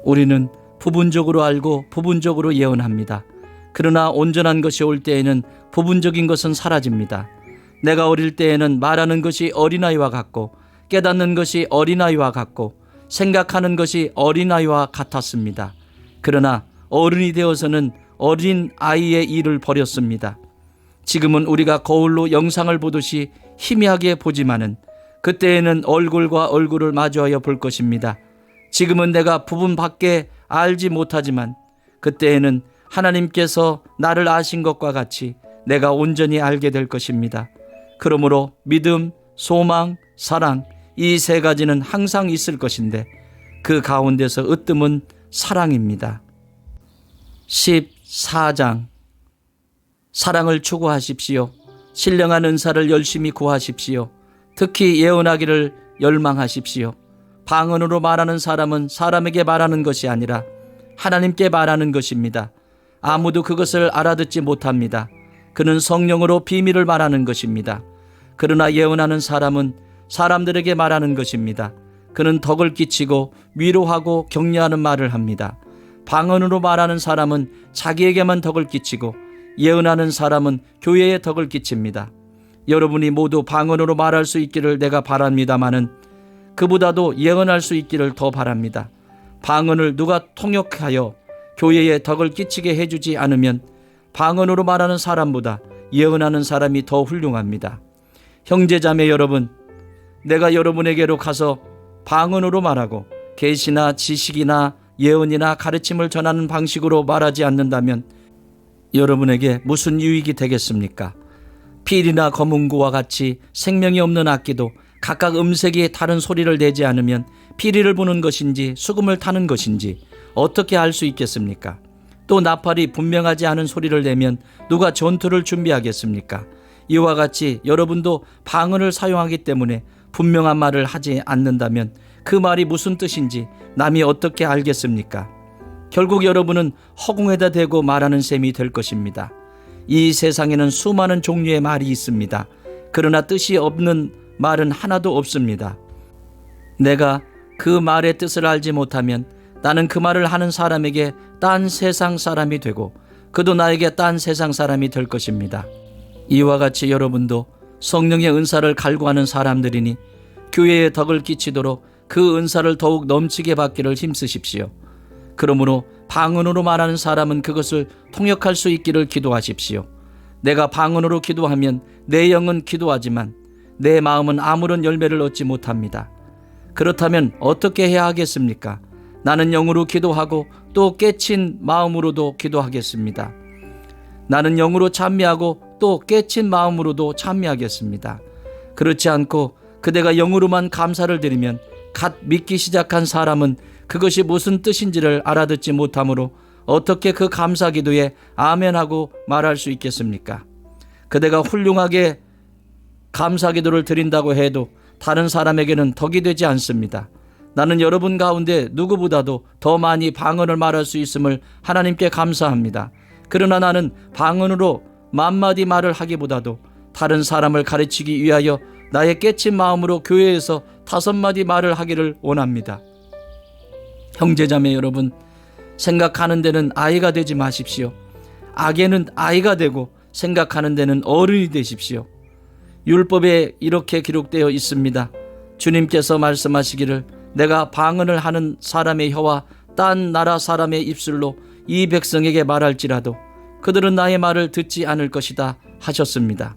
우리는 부분적으로 알고 부분적으로 예언합니다. 그러나 온전한 것이 올 때에는 부분적인 것은 사라집니다. 내가 어릴 때에는 말하는 것이 어린아이와 같고 깨닫는 것이 어린아이와 같고 생각하는 것이 어린아이와 같았습니다. 그러나 어른이 되어서는 어린아이의 일을 버렸습니다. 지금은 우리가 거울로 영상을 보듯이 희미하게 보지만은 그때에는 얼굴과 얼굴을 마주하여 볼 것입니다. 지금은 내가 부분밖에 알지 못하지만 그때에는 하나님께서 나를 아신 것과 같이 내가 온전히 알게 될 것입니다. 그러므로 믿음, 소망, 사랑, 이 세 가지는 항상 있을 것인데 그 가운데서 으뜸은 사랑입니다. 14장. 사랑을 추구하십시오. 신령한 은사를 열심히 구하십시오. 특히 예언하기를 열망하십시오. 방언으로 말하는 사람은 사람에게 말하는 것이 아니라 하나님께 말하는 것입니다. 아무도 그것을 알아듣지 못합니다. 그는 성령으로 비밀을 말하는 것입니다. 그러나 예언하는 사람은 사람들에게 말하는 것입니다. 그는 덕을 끼치고 위로하고 격려하는 말을 합니다. 방언으로 말하는 사람은 자기에게만 덕을 끼치고 예언하는 사람은 교회에 덕을 끼칩니다. 여러분이 모두 방언으로 말할 수 있기를 내가 바랍니다마는 그보다도 예언할 수 있기를 더 바랍니다. 방언을 누가 통역하여 교회에 덕을 끼치게 해주지 않으면 방언으로 말하는 사람보다 예언하는 사람이 더 훌륭합니다. 형제자매 여러분, 내가 여러분에게로 가서 방언으로 말하고 계시나 지식이나 예언이나 가르침을 전하는 방식으로 말하지 않는다면 여러분에게 무슨 유익이 되겠습니까? 필이나 검은고와 같이 생명이 없는 악기도 각각 음색이 다른 소리를 내지 않으면 피리를 부는 것인지 수금을 타는 것인지 어떻게 알 수 있겠습니까? 또 나팔이 분명하지 않은 소리를 내면 누가 전투를 준비하겠습니까? 이와 같이 여러분도 방언을 사용하기 때문에 분명한 말을 하지 않는다면 그 말이 무슨 뜻인지 남이 어떻게 알겠습니까? 결국 여러분은 허공에다 대고 말하는 셈이 될 것입니다. 이 세상에는 수많은 종류의 말이 있습니다. 그러나 뜻이 없는 말은 하나도 없습니다. 내가 그 말의 뜻을 알지 못하면 나는 그 말을 하는 사람에게 딴 세상 사람이 되고 그도 나에게 딴 세상 사람이 될 것입니다. 이와 같이 여러분도 성령의 은사를 갈구하는 사람들이니 교회에 덕을 끼치도록 그 은사를 더욱 넘치게 받기를 힘쓰십시오. 그러므로 방언으로 말하는 사람은 그것을 통역할 수 있기를 기도하십시오. 내가 방언으로 기도하면 내 영은 기도하지만 내 마음은 아무런 열매를 얻지 못합니다. 그렇다면 어떻게 해야 하겠습니까? 나는 영으로 기도하고 또 깨친 마음으로도 기도하겠습니다. 나는 영으로 찬미하고 또 깨친 마음으로도 찬미하겠습니다. 그렇지 않고 그대가 영으로만 감사를 드리면 갓 믿기 시작한 사람은 그것이 무슨 뜻인지를 알아듣지 못하므로 어떻게 그 감사 기도에 아멘하고 말할 수 있겠습니까? 그대가 훌륭하게 감사 기도를 드린다고 해도 다른 사람에게는 덕이 되지 않습니다. 나는 여러분 가운데 누구보다도 더 많이 방언을 말할 수 있음을 하나님께 감사합니다. 그러나 나는 방언으로 만마디 말을 하기보다도 다른 사람을 가르치기 위하여 나의 깨친 마음으로 교회에서 5마디 말을 하기를 원합니다. 형제자매 여러분, 생각하는 데는 아이가 되지 마십시오. 악에는 아이가 되고 생각하는 데는 어른이 되십시오. 율법에 이렇게 기록되어 있습니다. 주님께서 말씀하시기를 내가 방언을 하는 사람의 혀와 딴 나라 사람의 입술로 이 백성에게 말할지라도 그들은 나의 말을 듣지 않을 것이다 하셨습니다.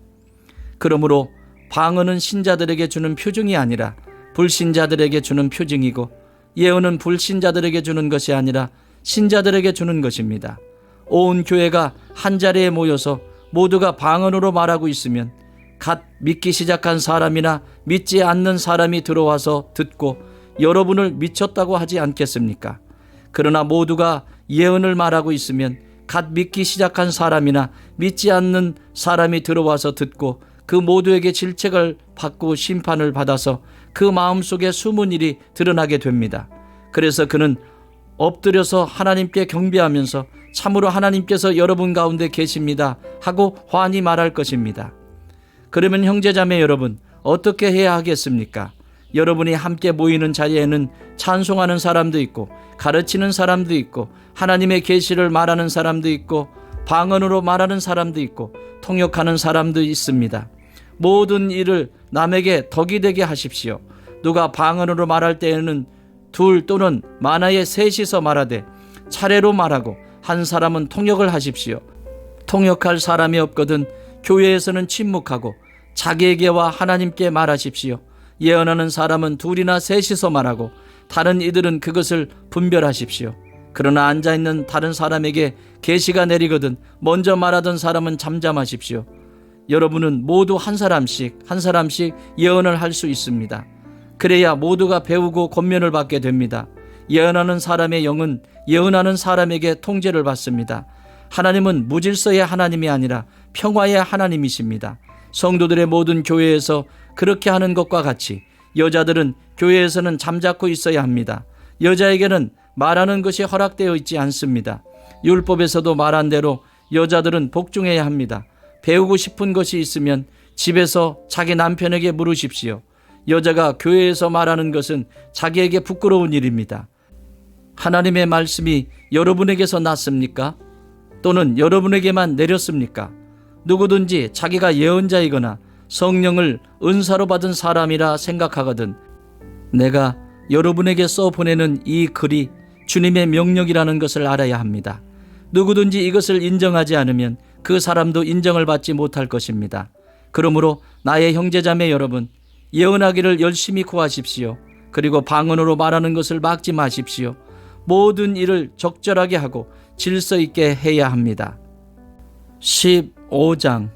그러므로 방언은 신자들에게 주는 표징이 아니라 불신자들에게 주는 표징이고 예언은 불신자들에게 주는 것이 아니라 신자들에게 주는 것입니다. 온 교회가 한 자리에 모여서 모두가 방언으로 말하고 있으면 갓 믿기 시작한 사람이나 믿지 않는 사람이 들어와서 듣고 여러분을 미쳤다고 하지 않겠습니까? 그러나 모두가 예언을 말하고 있으면 갓 믿기 시작한 사람이나 믿지 않는 사람이 들어와서 듣고 그 모두에게 질책을 받고 심판을 받아서 그 마음속에 숨은 일이 드러나게 됩니다. 그래서 그는 엎드려서 하나님께 경배하면서 참으로 하나님께서 여러분 가운데 계십니다 하고 환히 말할 것입니다. 그러면 형제자매 여러분, 어떻게 해야 하겠습니까? 여러분이 함께 모이는 자리에는 찬송하는 사람도 있고 가르치는 사람도 있고 하나님의 계시를 말하는 사람도 있고 방언으로 말하는 사람도 있고 통역하는 사람도 있습니다. 모든 일을 남에게 덕이 되게 하십시오. 누가 방언으로 말할 때에는 둘 또는 많아야 셋이서 말하되 차례로 말하고 한 사람은 통역을 하십시오. 통역할 사람이 없거든 교회에서는 침묵하고 자기에게와 하나님께 말하십시오. 예언하는 사람은 둘이나 셋이서 말하고 다른 이들은 그것을 분별하십시오. 그러나 앉아있는 다른 사람에게 계시가 내리거든 먼저 말하던 사람은 잠잠하십시오. 여러분은 모두 한 사람씩 예언을 할 수 있습니다. 그래야 모두가 배우고 권면을 받게 됩니다. 예언하는 사람의 영은 예언하는 사람에게 통제를 받습니다. 하나님은 무질서의 하나님이 아니라 평화의 하나님이십니다. 성도들의 모든 교회에서 그렇게 하는 것과 같이 여자들은 교회에서는 잠자코 있어야 합니다. 여자에게는 말하는 것이 허락되어 있지 않습니다. 율법에서도 말한 대로 여자들은 복종해야 합니다. 배우고 싶은 것이 있으면 집에서 자기 남편에게 물으십시오. 여자가 교회에서 말하는 것은 자기에게 부끄러운 일입니다. 하나님의 말씀이 여러분에게서 났습니까? 또는 여러분에게만 내렸습니까? 누구든지 자기가 예언자이거나 성령을 은사로 받은 사람이라 생각하거든 내가 여러분에게 써보내는 이 글이 주님의 명령이라는 것을 알아야 합니다. 누구든지 이것을 인정하지 않으면 그 사람도 인정을 받지 못할 것입니다. 그러므로 나의 형제자매 여러분, 예언하기를 열심히 구하십시오. 그리고 방언으로 말하는 것을 막지 마십시오. 모든 일을 적절하게 하고 질서 있게 해야 합니다. 15장.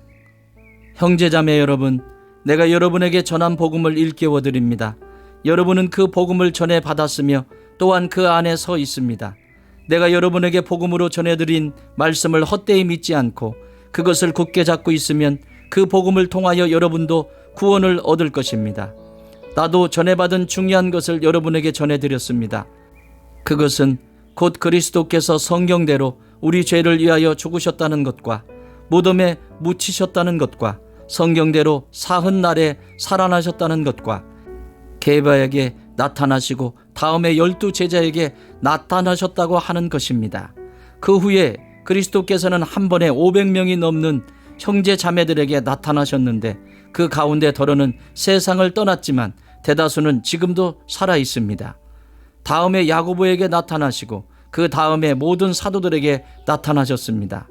형제자매 여러분, 내가 여러분에게 전한 복음을 일깨워 드립니다. 여러분은 그 복음을 전해 받았으며 또한 그 안에 서 있습니다. 내가 여러분에게 복음으로 전해드린 말씀을 헛되이 믿지 않고 그것을 굳게 잡고 있으면 그 복음을 통하여 여러분도 구원을 얻을 것입니다. 나도 전해받은 중요한 것을 여러분에게 전해드렸습니다. 그것은 곧 그리스도께서 성경대로 우리 죄를 위하여 죽으셨다는 것과 무덤에 묻히셨다는 것과 성경대로 사흔 날에 살아나셨다는 것과 게바에게 나타나시고 다음에 12 제자에게 나타나셨다고 하는 것입니다. 그 후에 그리스도께서는 한 번에 500명이 넘는 형제 자매들에게 나타나셨는데 그 가운데 더러는 세상을 떠났지만 대다수는 지금도 살아 있습니다. 다음에 야고보에게 나타나시고 그 다음에 모든 사도들에게 나타나셨습니다.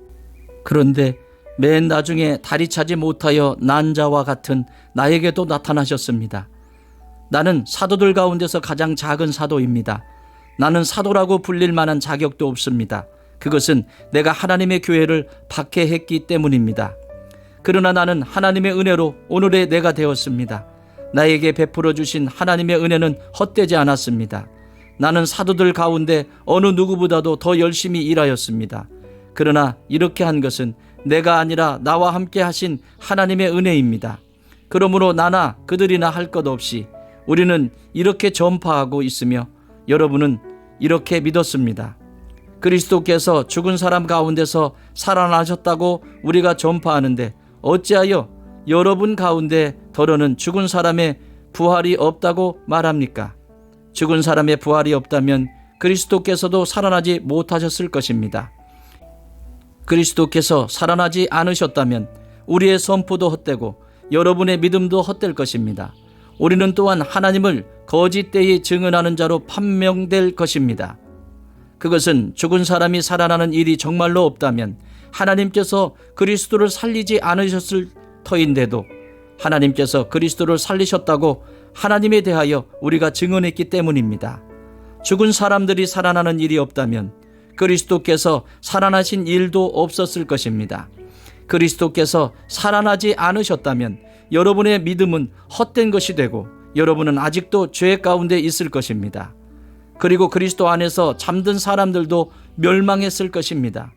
그런데 맨 나중에 다리 차지 못하여 난 자와 같은 나에게도 나타나셨습니다. 나는 사도들 가운데서 가장 작은 사도입니다. 나는 사도라고 불릴 만한 자격도 없습니다. 그것은 내가 하나님의 교회를 박해했기 때문입니다. 그러나 나는 하나님의 은혜로 오늘의 내가 되었습니다. 나에게 베풀어 주신 하나님의 은혜는 헛되지 않았습니다. 나는 사도들 가운데 어느 누구보다도 더 열심히 일하였습니다. 그러나 이렇게 한 것은 내가 아니라 나와 함께 하신 하나님의 은혜입니다. 그러므로 나나 그들이나 할 것 없이 우리는 이렇게 전파하고 있으며 여러분은 이렇게 믿었습니다. 그리스도께서 죽은 사람 가운데서 살아나셨다고 우리가 전파하는데 어찌하여 여러분 가운데 더러는 죽은 사람의 부활이 없다고 말합니까? 죽은 사람의 부활이 없다면 그리스도께서도 살아나지 못하셨을 것입니다. 그리스도께서 살아나지 않으셨다면 우리의 선포도 헛되고 여러분의 믿음도 헛될 것입니다. 우리는 또한 하나님을 거짓되이 증언하는 자로 판명될 것입니다. 그것은 죽은 사람이 살아나는 일이 정말로 없다면 하나님께서 그리스도를 살리지 않으셨을 터인데도 하나님께서 그리스도를 살리셨다고 하나님에 대하여 우리가 증언했기 때문입니다. 죽은 사람들이 살아나는 일이 없다면 그리스도께서 살아나신 일도 없었을 것입니다. 그리스도께서 살아나지 않으셨다면 여러분의 믿음은 헛된 것이 되고 여러분은 아직도 죄 가운데 있을 것입니다. 그리고 그리스도 안에서 잠든 사람들도 멸망했을 것입니다.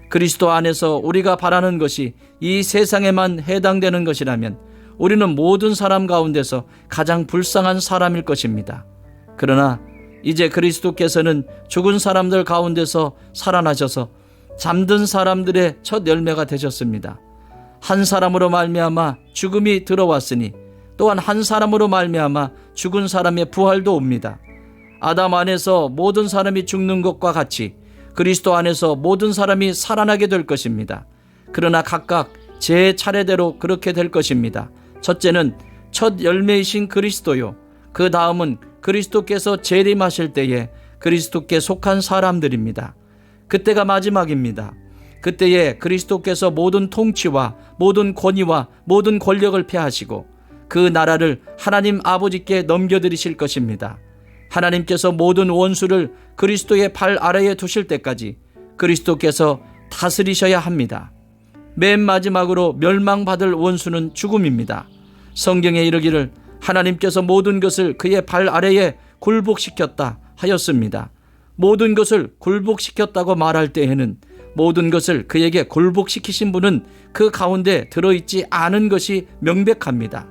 그리스도 안에서 우리가 바라는 것이 이 세상에만 해당되는 것이라면 우리는 모든 사람 가운데서 가장 불쌍한 사람일 것입니다. 그러나 이제 그리스도께서는 죽은 사람들 가운데서 살아나셔서 잠든 사람들의 첫 열매가 되셨습니다. 한 사람으로 말미암아 죽음이 들어왔으니 또한 한 사람으로 말미암아 죽은 사람의 부활도 옵니다. 아담 안에서 모든 사람이 죽는 것과 같이 그리스도 안에서 모든 사람이 살아나게 될 것입니다. 그러나 각각 제 차례대로 그렇게 될 것입니다. 첫째는 첫 열매이신 그리스도요. 그 다음은 그리스도께서 재림하실 때에 그리스도께 속한 사람들입니다. 그때가 마지막입니다. 그때에 그리스도께서 모든 통치와 모든 권위와 모든 권력을 폐하시고 그 나라를 하나님 아버지께 넘겨드리실 것입니다. 하나님께서 모든 원수를 그리스도의 발 아래에 두실 때까지 그리스도께서 다스리셔야 합니다. 맨 마지막으로 멸망받을 원수는 죽음입니다. 성경에 이르기를 하나님께서 모든 것을 그의 발 아래에 굴복시켰다 하였습니다. 모든 것을 굴복시켰다고 말할 때에는 모든 것을 그에게 굴복시키신 분은 그 가운데 들어있지 않은 것이 명백합니다.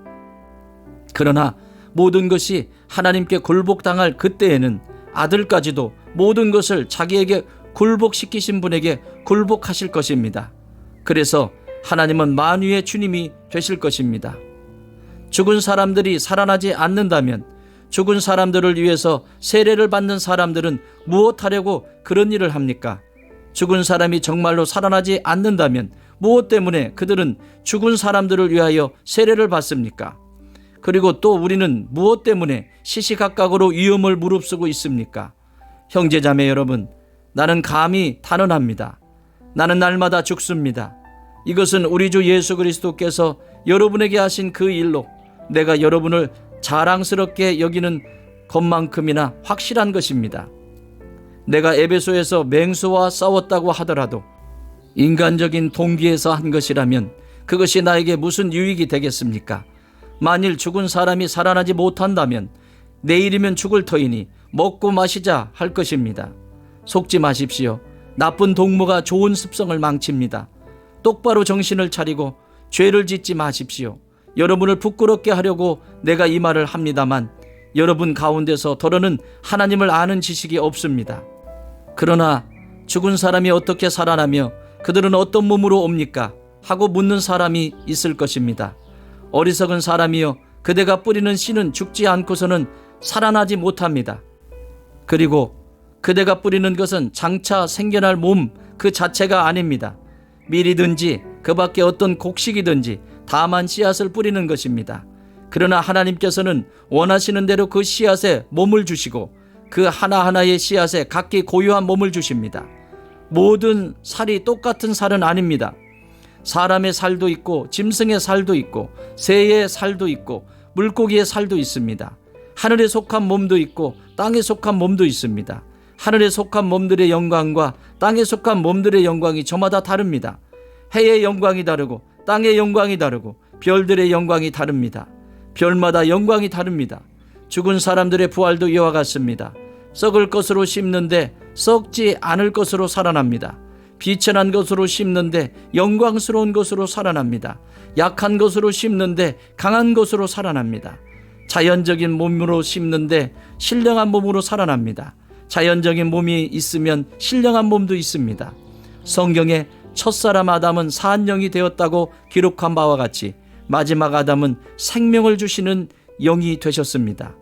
그러나 모든 것이 하나님께 굴복당할 그때에는 아들까지도 모든 것을 자기에게 굴복시키신 분에게 굴복하실 것입니다. 그래서 하나님은 만유의 주님이 되실 것입니다. 죽은 사람들이 살아나지 않는다면 죽은 사람들을 위해서 세례를 받는 사람들은 무엇하려고 그런 일을 합니까? 죽은 사람이 정말로 살아나지 않는다면 무엇 때문에 그들은 죽은 사람들을 위하여 세례를 받습니까? 그리고 또 우리는 무엇 때문에 시시각각으로 위험을 무릅쓰고 있습니까? 형제자매 여러분, 나는 감히 단언합니다. 나는 날마다 죽습니다. 이것은 우리 주 예수 그리스도께서 여러분에게 하신 그 일로 내가 여러분을 자랑스럽게 여기는 것만큼이나 확실한 것입니다. 내가 에베소에서 맹수와 싸웠다고 하더라도 인간적인 동기에서 한 것이라면 그것이 나에게 무슨 유익이 되겠습니까? 만일 죽은 사람이 살아나지 못한다면 내일이면 죽을 터이니 먹고 마시자 할 것입니다. 속지 마십시오. 나쁜 동무가 좋은 습성을 망칩니다. 똑바로 정신을 차리고 죄를 짓지 마십시오. 여러분을 부끄럽게 하려고 내가 이 말을 합니다만 여러분 가운데서 더러는 하나님을 아는 지식이 없습니다. 그러나 죽은 사람이 어떻게 살아나며 그들은 어떤 몸으로 옵니까? 하고 묻는 사람이 있을 것입니다. 어리석은 사람이여, 그대가 뿌리는 씨는 죽지 않고서는 살아나지 못합니다. 그리고 그대가 뿌리는 것은 장차 생겨날 몸 그 자체가 아닙니다. 밀이든지 그 밖에 어떤 곡식이든지 다만 씨앗을 뿌리는 것입니다. 그러나 하나님께서는 원하시는 대로 그 씨앗에 몸을 주시고 그 하나하나의 씨앗에 각기 고유한 몸을 주십니다. 모든 살이 똑같은 살은 아닙니다. 사람의 살도 있고 짐승의 살도 있고 새의 살도 있고 물고기의 살도 있습니다. 하늘에 속한 몸도 있고 땅에 속한 몸도 있습니다. 하늘에 속한 몸들의 영광과 땅에 속한 몸들의 영광이 저마다 다릅니다. 해의 영광이 다르고 땅의 영광이 다르고 별들의 영광이 다릅니다. 별마다 영광이 다릅니다. 죽은 사람들의 부활도 이와 같습니다. 썩을 것으로 심는데 썩지 않을 것으로 살아납니다. 비천한 것으로 심는데 영광스러운 것으로 살아납니다. 약한 것으로 심는데 강한 것으로 살아납니다. 자연적인 몸으로 심는데 신령한 몸으로 살아납니다. 자연적인 몸이 있으면 신령한 몸도 있습니다. 성경에 첫사람 아담은 산영이 되었다고 기록한 바와 같이 마지막 아담은 생명을 주시는 영이 되셨습니다.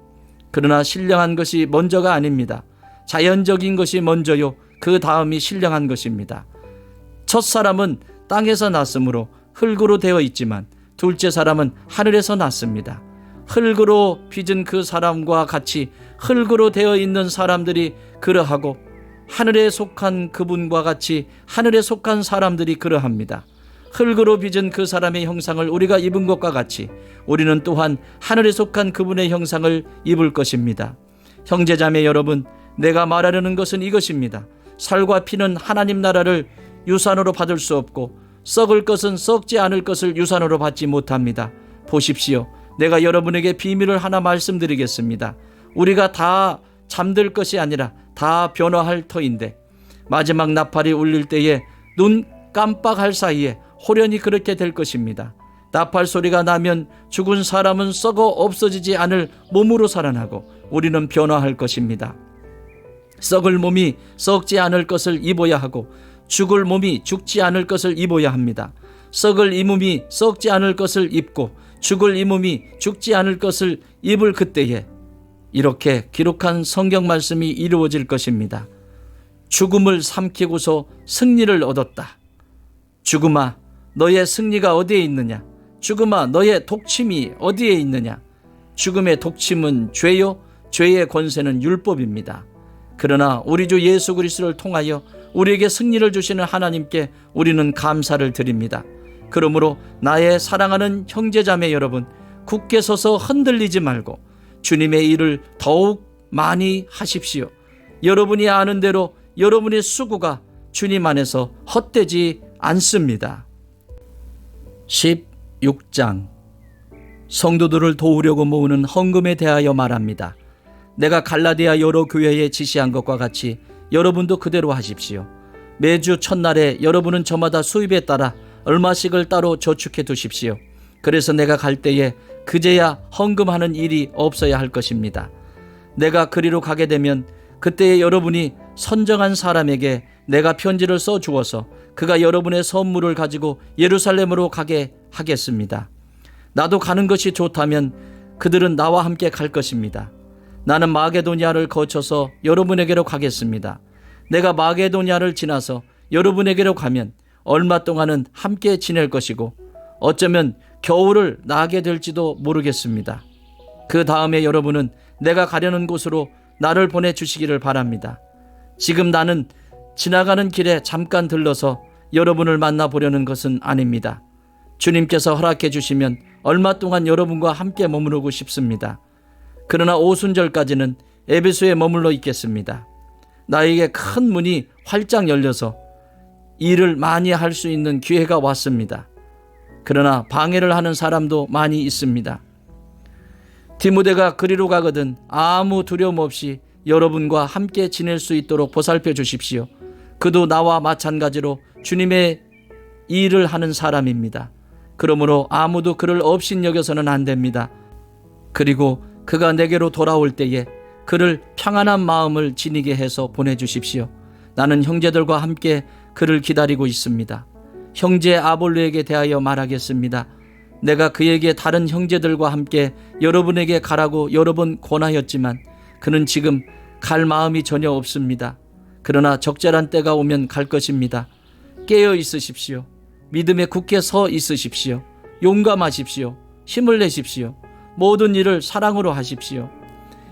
그러나 신령한 것이 먼저가 아닙니다. 자연적인 것이 먼저요, 그 다음이 신령한 것입니다. 첫사람은 땅에서 났으므로 흙으로 되어 있지만 둘째 사람은 하늘에서 났습니다. 흙으로 빚은 그 사람과 같이 흙으로 되어 있는 사람들이 그러하고 하늘에 속한 그분과 같이 하늘에 속한 사람들이 그러합니다. 흙으로 빚은 그 사람의 형상을 우리가 입은 것과 같이 우리는 또한 하늘에 속한 그분의 형상을 입을 것입니다. 형제자매 여러분, 내가 말하려는 것은 이것입니다. 살과 피는 하나님 나라를 유산으로 받을 수 없고 썩을 것은 썩지 않을 것을 유산으로 받지 못합니다. 보십시오. 내가 여러분에게 비밀을 하나 말씀드리겠습니다. 우리가 다 잠들 것이 아니라 다 변화할 터인데 마지막 나팔이 울릴 때에 눈 깜빡할 사이에 호련히 그렇게 될 것입니다. 나팔 소리가 나면 죽은 사람은 썩어 없어지지 않을 몸으로 살아나고 우리는 변화할 것입니다. 썩을 몸이 썩지 않을 것을 입어야 하고 죽을 몸이 죽지 않을 것을 입어야 합니다. 썩을 이 몸이 썩지 않을 것을 입고 죽을 이 몸이 죽지 않을 것을 입을 그때에 이렇게 기록한 성경 말씀이 이루어질 것입니다. 죽음을 삼키고서 승리를 얻었다. 죽음아, 너의 승리가 어디에 있느냐? 죽음아, 너의 독침이 어디에 있느냐? 죽음의 독침은 죄요, 죄의 권세는 율법입니다. 그러나 우리 주 예수 그리스도를 통하여 우리에게 승리를 주시는 하나님께 우리는 감사를 드립니다. 그러므로 나의 사랑하는 형제자매 여러분, 굳게 서서 흔들리지 말고 주님의 일을 더욱 많이 하십시오. 여러분이 아는 대로 여러분의 수고가 주님 안에서 헛되지 않습니다. 16장 성도들을 도우려고 모으는 헌금에 대하여 말합니다. 내가 갈라디아 여러 교회에 지시한 것과 같이 여러분도 그대로 하십시오. 매주 첫날에 여러분은 저마다 수입에 따라 얼마씩을 따로 저축해 두십시오. 그래서 내가 갈 때에 그제야 헌금하는 일이 없어야 할 것입니다. 내가 그리로 가게 되면 그때에 여러분이 선정한 사람에게 내가 편지를 써 주어서 그가 여러분의 선물을 가지고 예루살렘으로 가게 하겠습니다. 나도 가는 것이 좋다면 그들은 나와 함께 갈 것입니다. 나는 마게도니아를 거쳐서 여러분에게로 가겠습니다. 내가 마게도니아를 지나서 여러분에게로 가면 얼마 동안은 함께 지낼 것이고 어쩌면 겨울을 나게 될지도 모르겠습니다. 그 다음에 여러분은 내가 가려는 곳으로 나를 보내주시기를 바랍니다. 지금 나는 지나가는 길에 잠깐 들러서 여러분을 만나보려는 것은 아닙니다. 주님께서 허락해 주시면 얼마 동안 여러분과 함께 머무르고 싶습니다. 그러나 오순절까지는 에베소에 머물러 있겠습니다. 나에게 큰 문이 활짝 열려서 일을 많이 할 수 있는 기회가 왔습니다. 그러나 방해를 하는 사람도 많이 있습니다. 디모데가 그리로 가거든 아무 두려움 없이 여러분과 함께 지낼 수 있도록 보살펴 주십시오. 그도 나와 마찬가지로 주님의 일을 하는 사람입니다. 그러므로 아무도 그를 업신여겨서는 안 됩니다. 그리고 그가 내게로 돌아올 때에 그를 평안한 마음을 지니게 해서 보내주십시오. 나는 형제들과 함께 그를 기다리고 있습니다. 형제 아볼로에게 대하여 말하겠습니다. 내가 그에게 다른 형제들과 함께 여러분에게 가라고 여러 번 권하였지만 그는 지금 갈 마음이 전혀 없습니다. 그러나 적절한 때가 오면 갈 것입니다. 깨어 있으십시오. 믿음에 굳게 서 있으십시오. 용감하십시오. 힘을 내십시오. 모든 일을 사랑으로 하십시오.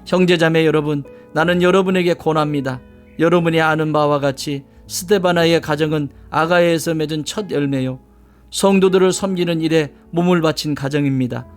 형제자매 여러분, 나는 여러분에게 권합니다. 여러분이 아는 바와 같이 스데바나의 가정은 아가야에서 맺은 첫 열매요, 성도들을 섬기는 일에 몸을 바친 가정입니다.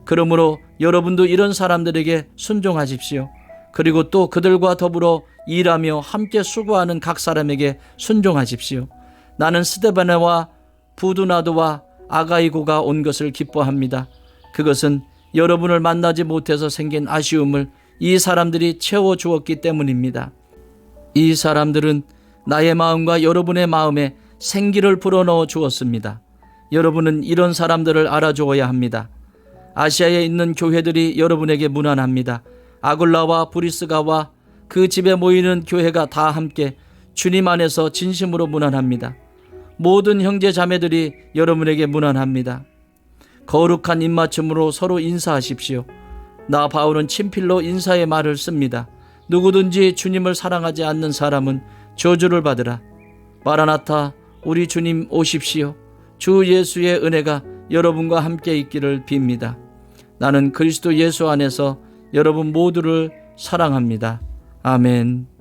그러므로 여러분도 이런 사람들에게 순종하십시오. 그리고 또 그들과 더불어 일하며 함께 수고하는 각 사람에게 순종하십시오. 나는 스데바나와 부두나도와 아가이고가 온 것을 기뻐합니다. 그것은 여러분을 만나지 못해서 생긴 아쉬움을 이 사람들이 채워주었기 때문입니다. 이 사람들은 나의 마음과 여러분의 마음에 생기를 불어넣어 주었습니다. 여러분은 이런 사람들을 알아주어야 합니다. 아시아에 있는 교회들이 여러분에게 무난합니다. 아굴라와 브리스가와 그 집에 모이는 교회가 다 함께 주님 안에서 진심으로 무난합니다. 모든 형제 자매들이 여러분에게 무난합니다. 거룩한 입맞춤으로 서로 인사하십시오. 나 바울은 친필로 인사의 말을 씁니다. 누구든지 주님을 사랑하지 않는 사람은 저주를 받으라. 마라나타, 우리 주님 오십시오. 주 예수의 은혜가 여러분과 함께 있기를 빕니다. 나는 그리스도 예수 안에서 여러분 모두를 사랑합니다. 아멘.